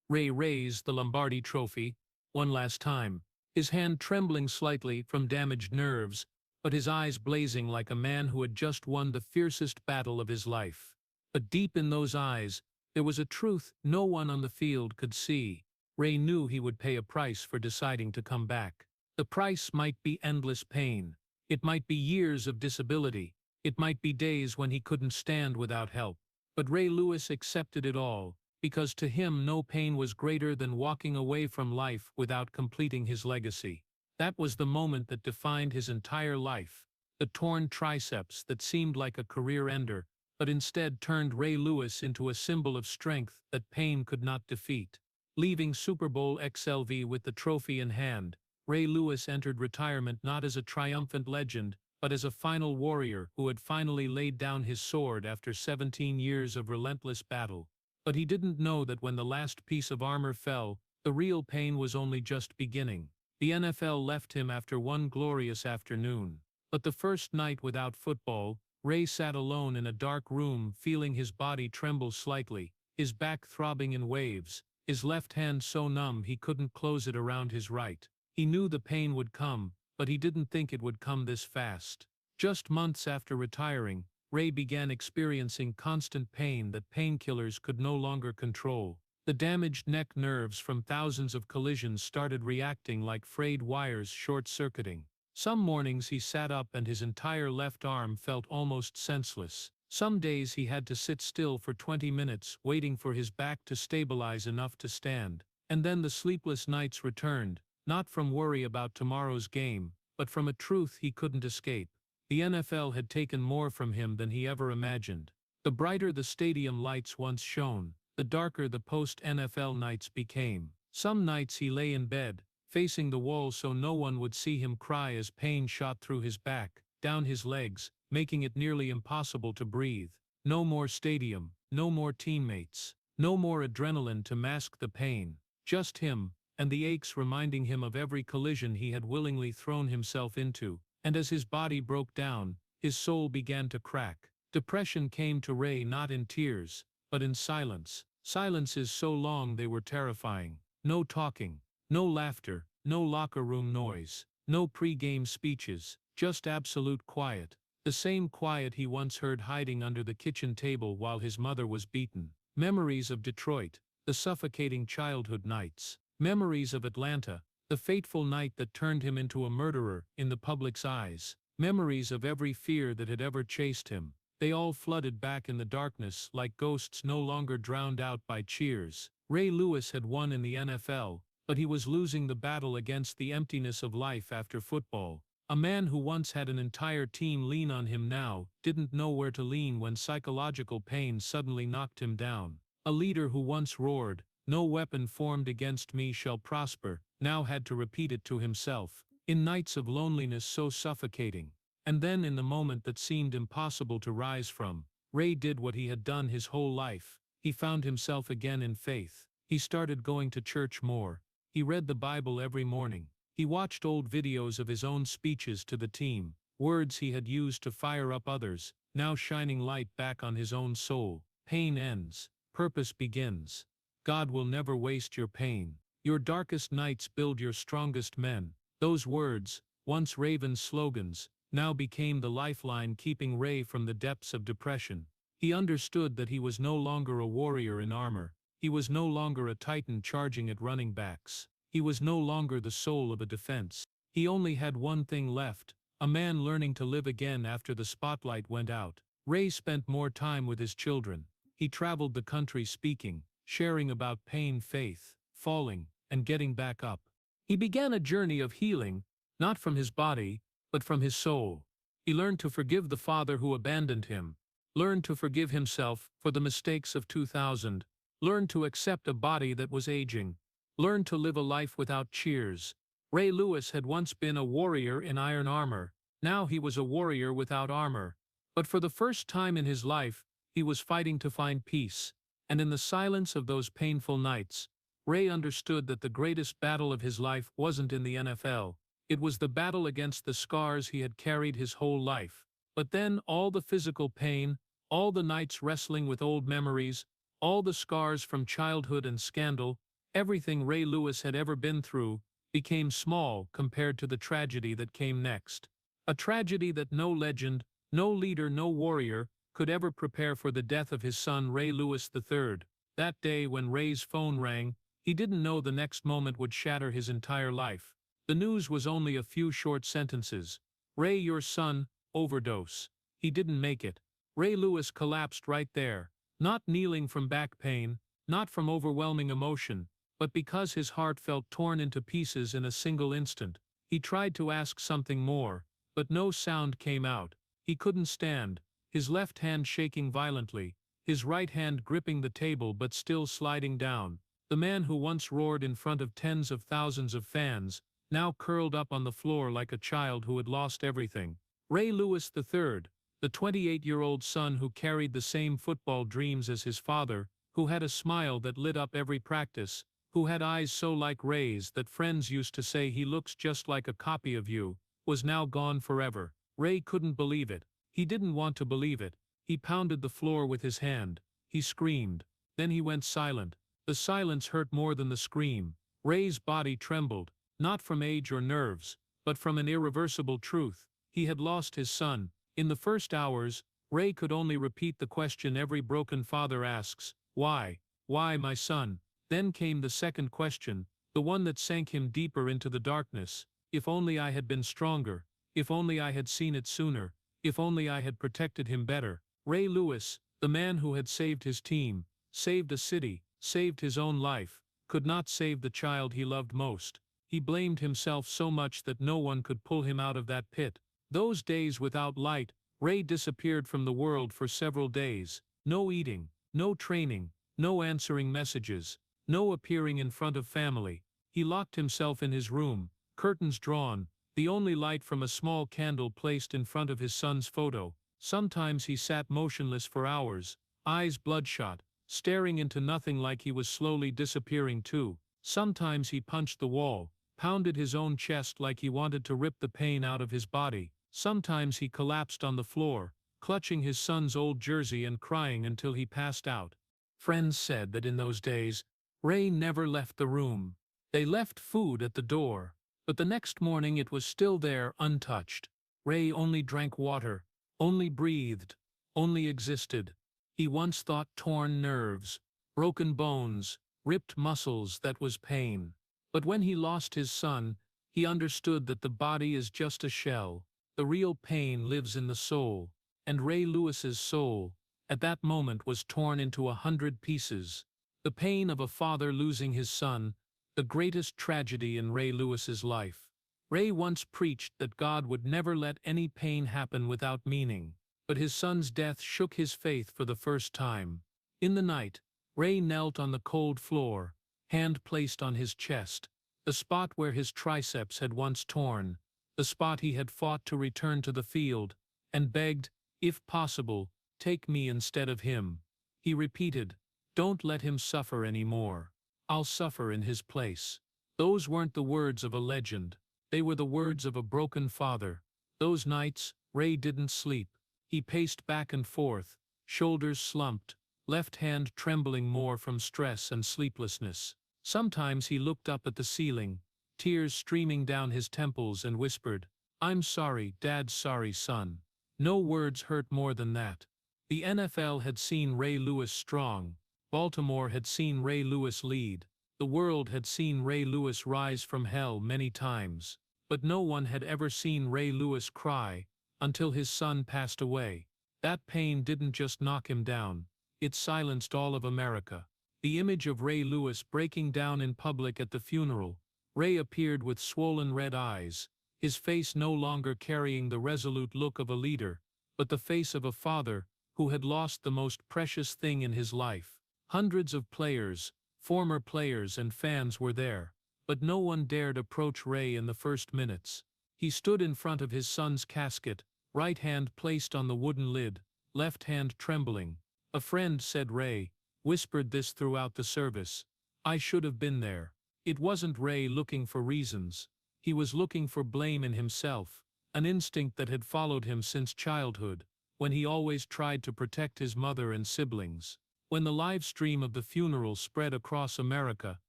Ray raised the Lombardi trophy one last time, his hand trembling slightly from damaged nerves, but his eyes blazing like a man who had just won the fiercest battle of his life. But deep in those eyes, there was a truth no one on the field could see. Ray knew he would pay a price for deciding to come back. The price might be endless pain. It might be years of disability. It might be days when he couldn't stand without help. But Ray Lewis accepted it all, because to him no pain was greater than walking away from life without completing his legacy. That was the moment that defined his entire life. The torn triceps that seemed like a career ender, but instead turned Ray Lewis into a symbol of strength that pain could not defeat. Leaving Super Bowl XLV with the trophy in hand, Ray Lewis entered retirement not as a triumphant legend, but as a final warrior who had finally laid down his sword after 17 years of relentless battle. But he didn't know that when the last piece of armor fell, the real pain was only just beginning. The NFL left him after one glorious afternoon. But the first night without football, Ray sat alone in a dark room feeling his body tremble slightly, his back throbbing in waves, his left hand so numb he couldn't close it around his right. He knew the pain would come, but he didn't think it would come this fast. Just months after retiring, Ray began experiencing constant pain that painkillers could no longer control. The damaged neck nerves from thousands of collisions started reacting like frayed wires short-circuiting. Some mornings he sat up and his entire left arm felt almost senseless. Some days he had to sit still for 20 minutes, waiting for his back to stabilize enough to stand. And then the sleepless nights returned, not from worry about tomorrow's game, but from a truth he couldn't escape. The NFL had taken more from him than he ever imagined. The brighter the stadium lights once shone, the darker the post-NFL nights became. Some nights he lay in bed, facing the wall so no one would see him cry as pain shot through his back, down his legs, making it nearly impossible to breathe. No more stadium, no more teammates, no more adrenaline to mask the pain. Just him, and the aches reminding him of every collision he had willingly thrown himself into. And as his body broke down, his soul began to crack. Depression came to Ray not in tears, but in silence. Silences so long they were terrifying. No talking, no laughter, no locker room noise, no pre-game speeches, just absolute quiet. The same quiet he once heard hiding under the kitchen table while his mother was beaten. Memories of Detroit, the suffocating childhood nights. Memories of Atlanta, the fateful night that turned him into a murderer in the public's eyes. Memories of every fear that had ever chased him. They all flooded back in the darkness like ghosts no longer drowned out by cheers. Ray Lewis had won in the NFL, but he was losing the battle against the emptiness of life after football. A man who once had an entire team lean on him now didn't know where to lean when psychological pain suddenly knocked him down. A leader who once roared, "No weapon formed against me shall prosper," now had to repeat it to himself, in nights of loneliness so suffocating. And then in the moment that seemed impossible to rise from, Ray did what he had done his whole life. He found himself again in faith. He started going to church more. He read the Bible every morning. He watched old videos of his own speeches to the team, words he had used to fire up others, now shining light back on his own soul. Pain ends. Purpose begins. God will never waste your pain. Your darkest nights build your strongest men. Those words, once Ravens slogans, now became the lifeline keeping Ray from the depths of depression. He understood that he was no longer a warrior in armor. He was no longer a titan charging at running backs. He was no longer the soul of a defense. He only had one thing left, a man learning to live again after the spotlight went out. Ray spent more time with his children. He traveled the country speaking, sharing about pain, faith, falling, and getting back up. He began a journey of healing, not from his body, but from his soul. He learned to forgive the father who abandoned him, learned to forgive himself for the mistakes of 2000, learned to accept a body that was aging, learned to live a life without cheers. Ray Lewis had once been a warrior in iron armor. Now he was a warrior without armor. But for the first time in his life, he was fighting to find peace. And in the silence of those painful nights, Ray understood that the greatest battle of his life wasn't in the NFL. It was the battle against the scars he had carried his whole life. But then all the physical pain, all the nights wrestling with old memories, all the scars from childhood and scandal, everything Ray Lewis had ever been through, became small compared to the tragedy that came next. A tragedy that no legend, no leader, no warrior could ever prepare for: the death of his son Ray Lewis III. That day when Ray's phone rang, he didn't know the next moment would shatter his entire life. The news was only a few short sentences. "Ray, your son, overdose. He didn't make it." Ray Lewis collapsed right there, Not kneeling from back pain, not from overwhelming emotion, but because his heart felt torn into pieces in a single instant. He tried to ask something more, but no sound came out. He couldn't stand, his left hand shaking violently, his right hand gripping the table but still sliding down. The man who once roared in front of tens of thousands of fans, now curled up on the floor like a child who had lost everything. Ray Lewis III, the 28-year-old son who carried the same football dreams as his father, who had a smile that lit up every practice, who had eyes so like Ray's that friends used to say he looks just like a copy of you, was now gone forever. Ray couldn't believe it. He didn't want to believe it. He pounded the floor with his hand. He screamed. Then he went silent. The silence hurt more than the scream. Ray's body trembled, not from age or nerves, but from an irreversible truth. He had lost his son. In the first hours, Ray could only repeat the question every broken father asks, "Why? Why, my son?" Then came the second question, the one that sank him deeper into the darkness. If only I had been stronger. If only I had seen it sooner. If only I had protected him better. Ray Lewis, the man who had saved his team, saved a city, saved his own life, could not save the child he loved most. He blamed himself so much that no one could pull him out of that pit. Those days without light, Ray disappeared from the world for several days. No eating, no training, no answering messages, no appearing in front of family. He locked himself in his room, curtains drawn, the only light from a small candle placed in front of his son's photo. Sometimes he sat motionless for hours, eyes bloodshot, staring into nothing like he was slowly disappearing too. Sometimes he punched the wall, pounded his own chest like he wanted to rip the pain out of his body. Sometimes he collapsed on the floor, clutching his son's old jersey and crying until he passed out. Friends said that in those days, Ray never left the room. They left food at the door, but the next morning it was still there untouched. Ray only drank water, only breathed, only existed. He once thought torn nerves, broken bones, ripped muscles, that was pain. But when he lost his son, he understood that the body is just a shell. The real pain lives in the soul, and Ray Lewis's soul, at that moment, was torn into 100 pieces. The pain of a father losing his son, the greatest tragedy in Ray Lewis's life. Ray once preached that God would never let any pain happen without meaning, but his son's death shook his faith for the first time. In the night, Ray knelt on the cold floor, hand placed on his chest, the spot where his triceps had once torn, the spot he had fought to return to the field, and begged, if possible, take me instead of him. He repeated, "Don't let him suffer anymore. I'll suffer in his place." Those weren't the words of a legend. They were the words of a broken father. Those nights, Ray didn't sleep. He paced back and forth, shoulders slumped, left hand trembling more from stress and sleeplessness. Sometimes he looked up at the ceiling, tears streaming down his temples, and whispered, "I'm sorry, Dad, sorry, son." No words hurt more than that. The NFL had seen Ray Lewis strong. Baltimore had seen Ray Lewis lead. The world had seen Ray Lewis rise from hell many times. But no one had ever seen Ray Lewis cry, until his son passed away. That pain didn't just knock him down, it silenced all of America. The image of Ray Lewis breaking down in public at the funeral. Ray appeared with swollen red eyes, his face no longer carrying the resolute look of a leader, but the face of a father who had lost the most precious thing in his life. Hundreds of players, former players, and fans were there, but no one dared approach Ray in the first minutes. He stood in front of his son's casket, right hand placed on the wooden lid, left hand trembling. A friend said Ray whispered this throughout the service, "I should have been there." It wasn't Ray looking for reasons. He was looking for blame in himself, an instinct that had followed him since childhood, when he always tried to protect his mother and siblings. When the live stream of the funeral spread across America,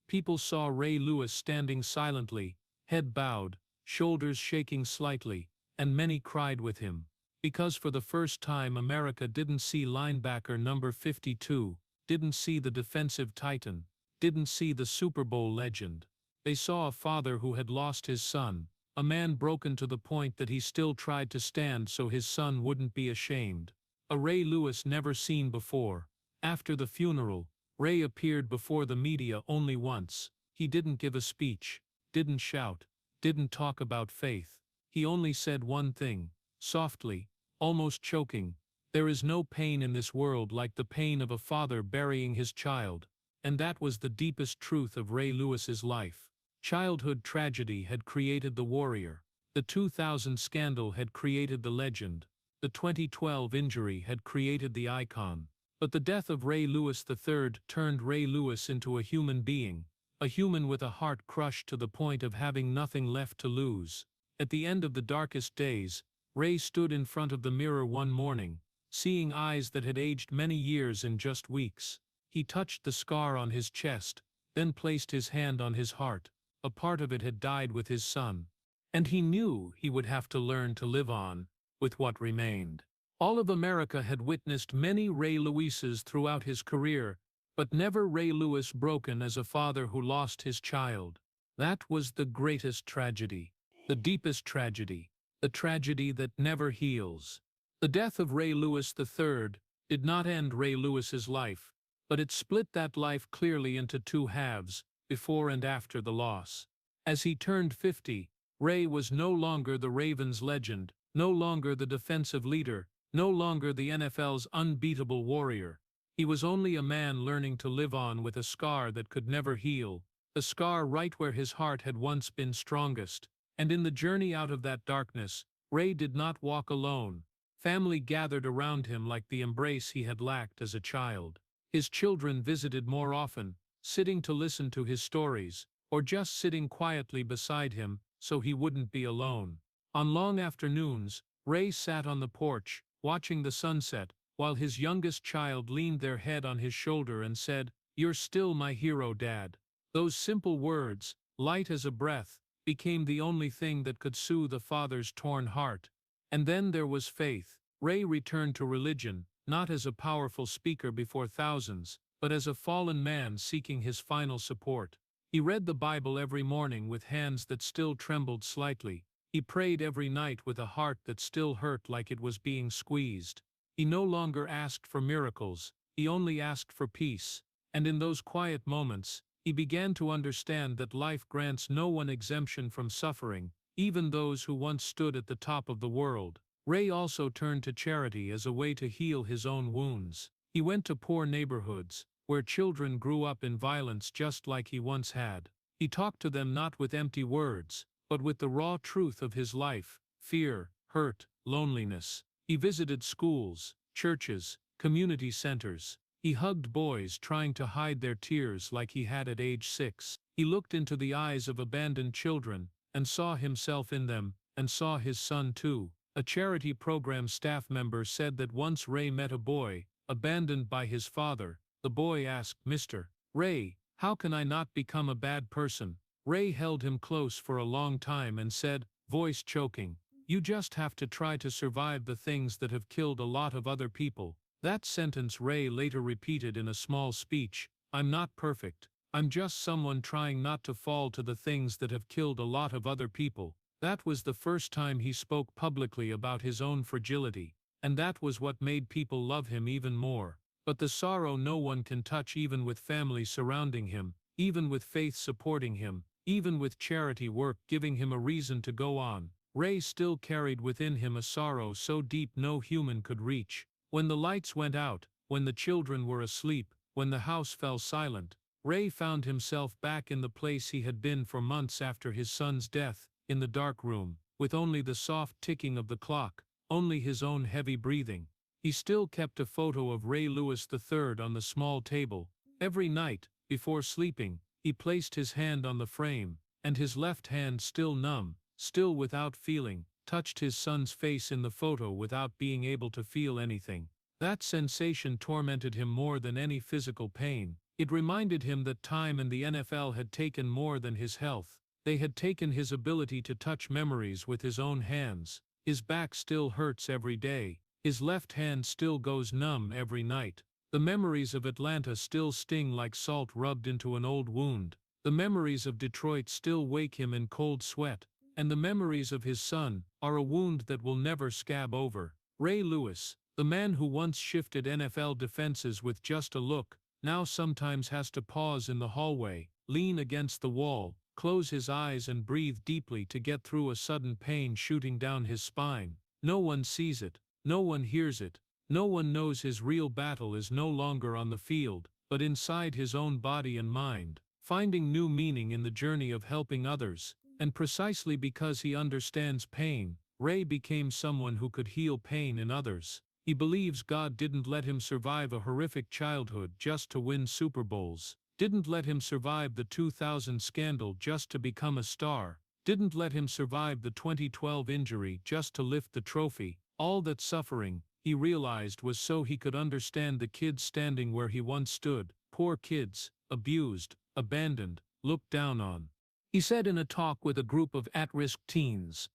people saw Ray Lewis standing silently, head bowed, shoulders shaking slightly, and many cried with him. Because for the first time America didn't see linebacker number 52, didn't see the defensive titan, didn't see the Super Bowl legend. They saw a father who had lost his son, a man broken to the point that he still tried to stand so his son wouldn't be ashamed. A Ray Lewis never seen before, After the funeral, Ray appeared before the media only once. He didn't give a speech, didn't shout, didn't talk about faith. He only said one thing, softly, almost choking: "There is no pain in this world like the pain of a father burying his child." And that was the deepest truth of Ray Lewis's life. Childhood tragedy had created the warrior. The 2000 scandal had created the legend. The 2012 injury had created the icon. But the death of Ray Lewis III turned Ray Lewis into a human being, a human with a heart crushed to the point of having nothing left to lose. At the end of the darkest days, Ray stood in front of the mirror one morning, seeing eyes that had aged many years in just weeks. He touched the scar on his chest, then placed his hand on his heart. A part of it had died with his son. And he knew he would have to learn to live on with what remained. All of America had witnessed many Ray Lewises throughout his career, but never Ray Lewis broken as a father who lost his child. That was the greatest tragedy, the deepest tragedy, the tragedy that never heals. The death of Ray Lewis III did not end Ray Lewis's life, but it split that life clearly into two halves, before and after the loss. As he turned 50, Ray was no longer the Ravens legend, no longer the defensive leader, no longer the NFL's unbeatable warrior. He was only a man learning to live on with a scar that could never heal, a scar right where his heart had once been strongest. And in the journey out of that darkness, Ray did not walk alone. Family gathered around him like the embrace he had lacked as a child. His children visited more often, sitting to listen to his stories, or just sitting quietly beside him so he wouldn't be alone. On long afternoons, Ray sat on the porch, watching the sunset, while his youngest child leaned their head on his shoulder and said, "You're still my hero, Dad." Those simple words, light as a breath, became the only thing that could soothe a father's torn heart. And then there was faith. Ray returned to religion, not as a powerful speaker before thousands, but as a fallen man seeking his final support. He read the Bible every morning with hands that still trembled slightly. He prayed every night with a heart that still hurt like it was being squeezed. He no longer asked for miracles, he only asked for peace. And in those quiet moments, he began to understand that life grants no one exemption from suffering, even those who once stood at the top of the world. Ray also turned to charity as a way to heal his own wounds. He went to poor neighborhoods, where children grew up in violence just like he once had. He talked to them not with empty words, but with the raw truth of his life: fear, hurt, loneliness. He visited schools, churches, community centers. He hugged boys trying to hide their tears like he had at age 6. He looked into the eyes of abandoned children, and saw himself in them, and saw his son too. A charity program staff member said that once Ray met a boy, abandoned by his father. The boy asked, "Mr. Ray, how can I not become a bad person?" Ray held him close for a long time and said, voice choking, "You just have to try to survive the things that have killed a lot of other people." That sentence Ray later repeated in a small speech: "I'm not perfect. I'm just someone trying not to fall to the things that have killed a lot of other people." That was the first time he spoke publicly about his own fragility, and that was what made people love him even more. But the sorrow no one can touch, even with family surrounding him, even with faith supporting him, even with charity work giving him a reason to go on, Ray still carried within him a sorrow so deep no human could reach. When the lights went out, when the children were asleep, when the house fell silent, Ray found himself back in the place he had been for months after his son's death, in the dark room, with only the soft ticking of the clock, only his own heavy breathing. He still kept a photo of Ray Lewis III on the small table. Every night, before sleeping, he placed his hand on the frame, and his left hand, still numb, still without feeling, touched his son's face in the photo without being able to feel anything. That sensation tormented him more than any physical pain. It reminded him that time and the NFL had taken more than his health. They had taken his ability to touch memories with his own hands. His back still hurts every day. His left hand still goes numb every night. The memories of Atlanta still sting like salt rubbed into an old wound. The memories of Detroit still wake him in cold sweat. And the memories of his son are a wound that will never scab over. Ray Lewis, The man who once shifted NFL defenses with just a look, now sometimes has to pause in the hallway, lean against the wall, close his eyes and breathe deeply to get through a sudden pain shooting down his spine. No one sees it, no one hears it, no one knows his real battle is no longer on the field, but inside his own body and mind, finding new meaning in the journey of helping others. And precisely because he understands pain, Ray became someone who could heal pain in others. He believes God didn't let him survive a horrific childhood just to win Super Bowls, didn't let him survive the 2000 scandal just to become a star, didn't let him survive the 2012 injury just to lift the trophy. All that suffering, he realized, was so he could understand the kids standing where he once stood, poor kids, abused, abandoned, looked down on. He said in a talk with a group of at-risk teens,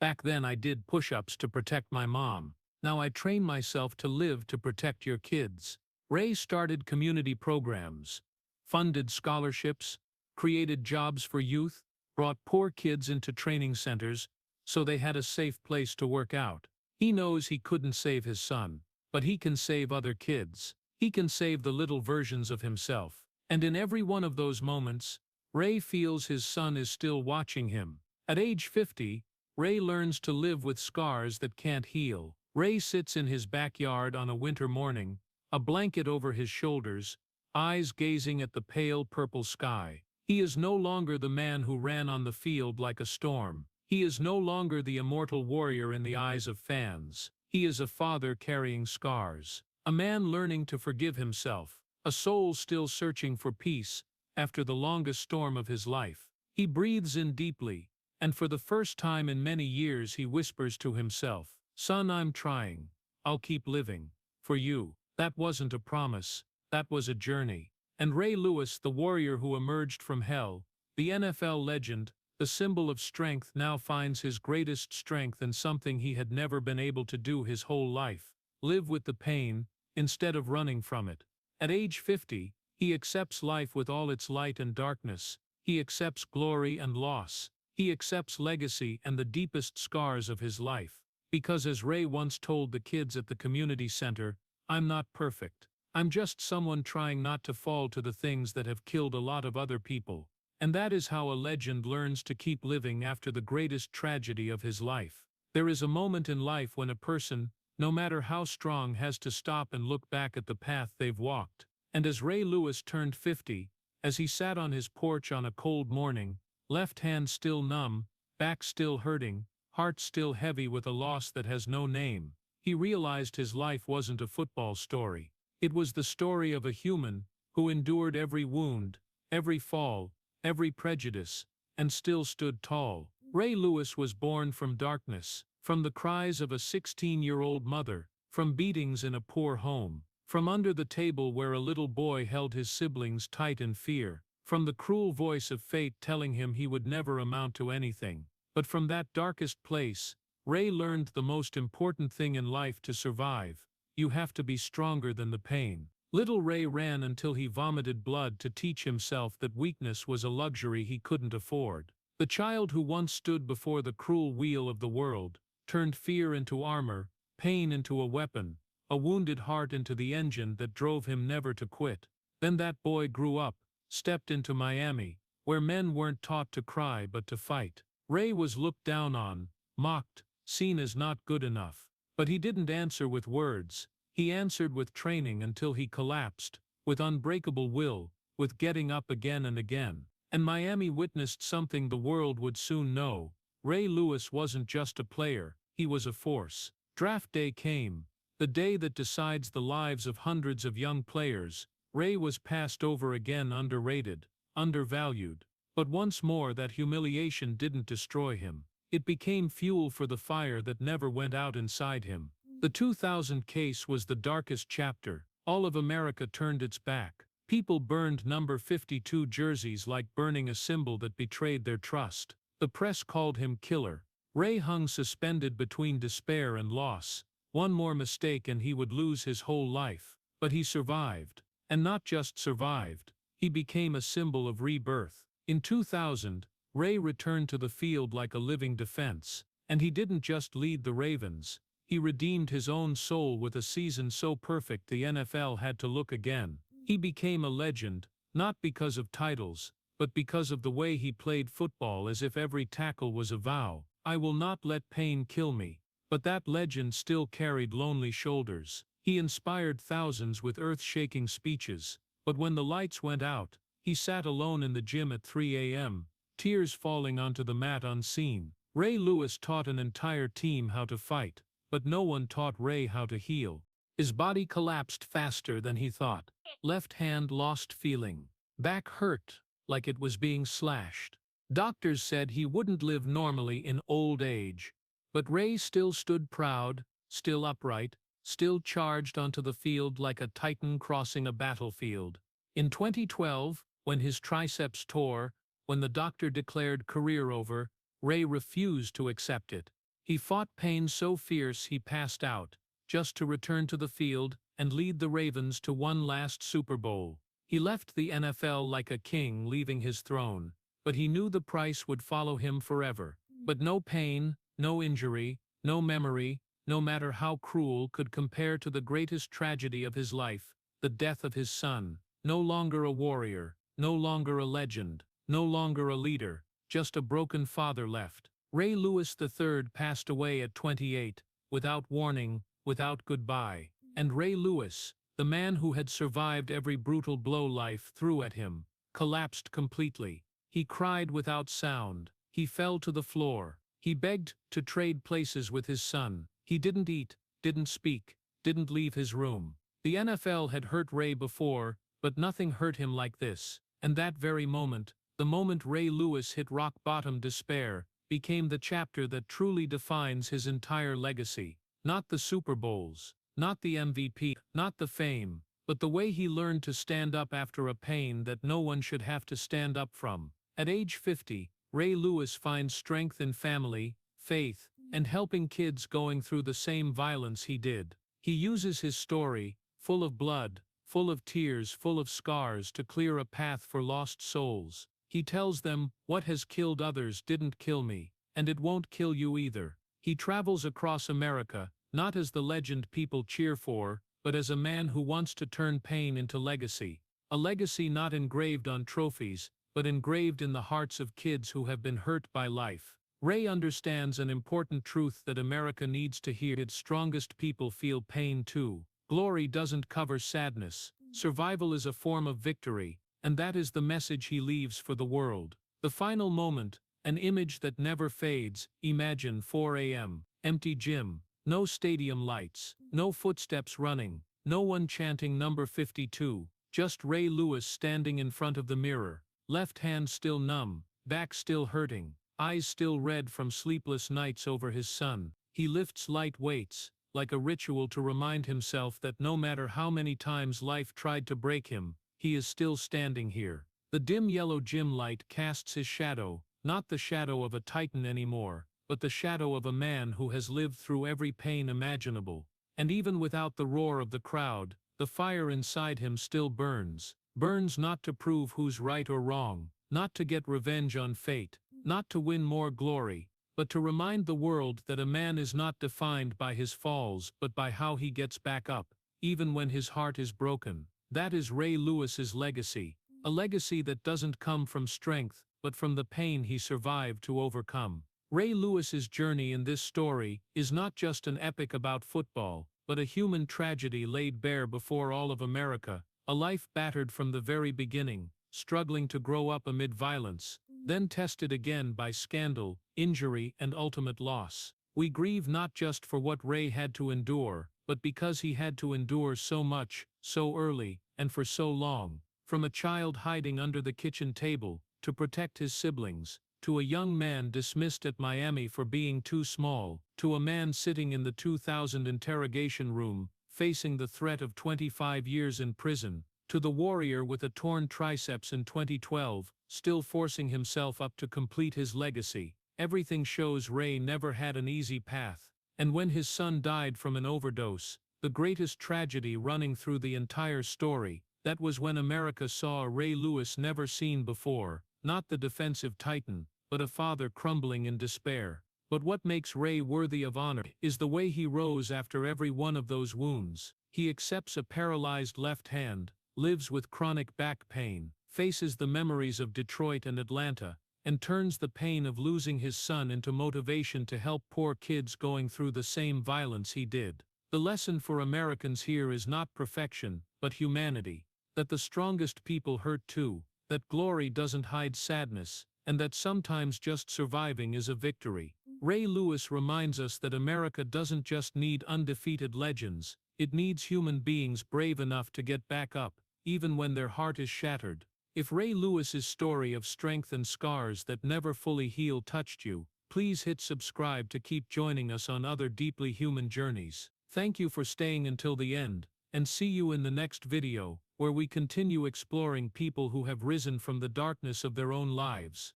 "Back then I did push-ups to protect my mom. Now I train myself to live to protect your kids." Ray started community programs, funded scholarships, created jobs for youth, brought poor kids into training centers so they had a safe place to work out. He knows he couldn't save his son, but he can save other kids. He can save the little versions of himself. And in every one of those moments, Ray feels his son is still watching him. At age 50, Ray learns to live with scars that can't heal. Ray sits in his backyard on a winter morning, a blanket over his shoulders, eyes gazing at the pale purple sky. He is no longer the man who ran on the field like a storm. He is no longer the immortal warrior in the eyes of fans. He is a father carrying scars, a man learning to forgive himself, a soul still searching for peace after the longest storm of his life. He breathes in deeply, and for the first time in many years he whispers to himself, "Son, I'm trying. I'll keep living. For you." That wasn't a promise, that was a journey. And Ray Lewis, the warrior who emerged from hell, the NFL legend, the symbol of strength, now finds his greatest strength in something he had never been able to do his whole life: live with the pain, instead of running from it. At age 50, he accepts life with all its light and darkness. He accepts glory and loss. He accepts legacy and the deepest scars of his life. Because as Ray once told the kids at the community center, "I'm not perfect. I'm just someone trying not to fall to the things that have killed a lot of other people." And that is how a legend learns to keep living after the greatest tragedy of his life. There is a moment in life when a person, no matter how strong, has to stop and look back at the path they've walked. And as Ray Lewis turned 50, as he sat on his porch on a cold morning, left hand still numb, back still hurting, heart still heavy with a loss that has no name, he realized his life wasn't a football story. It was the story of a human who endured every wound, every fall, every prejudice, and still stood tall. Ray Lewis was born from darkness, from the cries of a 16-year-old mother, from beatings in a poor home, from under the table where a little boy held his siblings tight in fear, from the cruel voice of fate telling him he would never amount to anything. But from that darkest place, Ray learned the most important thing in life to survive: you have to be stronger than the pain. Little Ray ran until he vomited blood to teach himself that weakness was a luxury he couldn't afford. The child who once stood before the cruel wheel of the world, turned fear into armor, pain into a weapon, a wounded heart into the engine that drove him never to quit. Then that boy grew up, stepped into Miami, where men weren't taught to cry but to fight. Ray was looked down on, mocked, seen as not good enough. But he didn't answer with words. He answered with training until he collapsed, with unbreakable will, with getting up again and again. And Miami witnessed something the world would soon know. Ray Lewis wasn't just a player, he was a force. Draft day came, the day that decides the lives of hundreds of young players. Ray was passed over again, underrated, undervalued. But once more that humiliation didn't destroy him. It became fuel for the fire that never went out inside him. The 2000 case was the darkest chapter. All of America turned its back. People burned number 52 jerseys like burning a symbol that betrayed their trust. The press called him killer. Ray hung suspended between despair and loss. One more mistake and he would lose his whole life. But he survived. And not just survived, he became a symbol of rebirth. In 2000, Ray returned to the field like a living defense. And he didn't just lead the Ravens. He redeemed his own soul with a season so perfect the NFL had to look again. He became a legend, not because of titles, but because of the way he played football as if every tackle was a vow. I will not let pain kill me. But that legend still carried lonely shoulders. He inspired thousands with earth-shaking speeches, but when the lights went out, he sat alone in the gym at 3 a.m., tears falling onto the mat unseen. Ray Lewis taught an entire team how to fight, but no one taught Ray how to heal. His body collapsed faster than he thought. Left hand lost feeling. Back hurt, like it was being slashed. Doctors said he wouldn't live normally in old age. But Ray still stood proud, still upright, still charged onto the field like a titan crossing a battlefield. In 2012, when his triceps tore, when the doctor declared career over, Ray refused to accept it. He fought pain so fierce he passed out, just to return to the field and lead the Ravens to one last Super Bowl. He left the NFL like a king leaving his throne, but he knew the price would follow him forever. But no pain, no injury, no memory, no matter how cruel, could compare to the greatest tragedy of his life, the death of his son. No longer a warrior, no longer a legend, no longer a leader, just a broken father left. Ray Lewis III passed away at 28, without warning, without goodbye. And Ray Lewis, the man who had survived every brutal blow life threw at him, collapsed completely. He cried without sound. He fell to the floor. He begged to trade places with his son. He didn't eat, didn't speak, didn't leave his room. The NFL had hurt Ray before, but nothing hurt him like this. And that very moment, the moment Ray Lewis hit rock bottom despair, became the chapter that truly defines his entire legacy. Not the Super Bowls, not the MVP, not the fame, but the way he learned to stand up after a pain that no one should have to stand up from. At age 50, Ray Lewis finds strength in family, faith, and helping kids going through the same violence he did. He uses his story, full of blood, full of tears, full of scars, to clear a path for lost souls. He tells them, "What has killed others didn't kill me, and it won't kill you either." He travels across America, not as the legend people cheer for, but as a man who wants to turn pain into legacy. A legacy not engraved on trophies, but engraved in the hearts of kids who have been hurt by life. Ray understands an important truth that America needs to hear: its strongest people feel pain too. Glory doesn't cover sadness. Survival is a form of victory, and that is the message he leaves for the world. The final moment, an image that never fades. Imagine 4 a.m., empty gym, no stadium lights, no footsteps running, no one chanting number 52, just Ray Lewis standing in front of the mirror. Left hand still numb, back still hurting, eyes still red from sleepless nights over his son. He lifts light weights, like a ritual to remind himself that no matter how many times life tried to break him, he is still standing here. The dim yellow gym light casts his shadow, not the shadow of a titan anymore, but the shadow of a man who has lived through every pain imaginable. And even without the roar of the crowd, the fire inside him still burns. Burns not to prove who's right or wrong, not to get revenge on fate, not to win more glory, but to remind the world that a man is not defined by his falls but by how he gets back up, even when his heart is broken. That is Ray Lewis's legacy, a legacy that doesn't come from strength, but from the pain he survived to overcome. Ray Lewis's journey in this story is not just an epic about football, but a human tragedy laid bare before all of America. A life battered from the very beginning, struggling to grow up amid violence, then tested again by scandal, injury, and ultimate loss. We grieve not just for what Ray had to endure, but because he had to endure so much, so early, and for so long. From a child hiding under the kitchen table, to protect his siblings, to a young man dismissed at Miami for being too small, to a man sitting in the 2000 interrogation room, facing the threat of 25 years in prison, to the warrior with a torn triceps in 2012, still forcing himself up to complete his legacy. Everything shows Ray never had an easy path. And when his son died from an overdose, the greatest tragedy running through the entire story, that was when America saw a Ray Lewis never seen before, not the defensive titan, but a father crumbling in despair. But what makes Ray worthy of honor is the way he rose after every one of those wounds. He accepts a paralyzed left hand, lives with chronic back pain, faces the memories of Detroit and Atlanta, and turns the pain of losing his son into motivation to help poor kids going through the same violence he did. The lesson for Americans here is not perfection, but humanity. That the strongest people hurt too, that glory doesn't hide sadness, and that sometimes just surviving is a victory. Ray Lewis reminds us that America doesn't just need undefeated legends, it needs human beings brave enough to get back up, even when their heart is shattered. If Ray Lewis's story of strength and scars that never fully heal touched you, please hit subscribe to keep joining us on other deeply human journeys. Thank you for staying until the end, and see you in the next video, where we continue exploring people who have risen from the darkness of their own lives.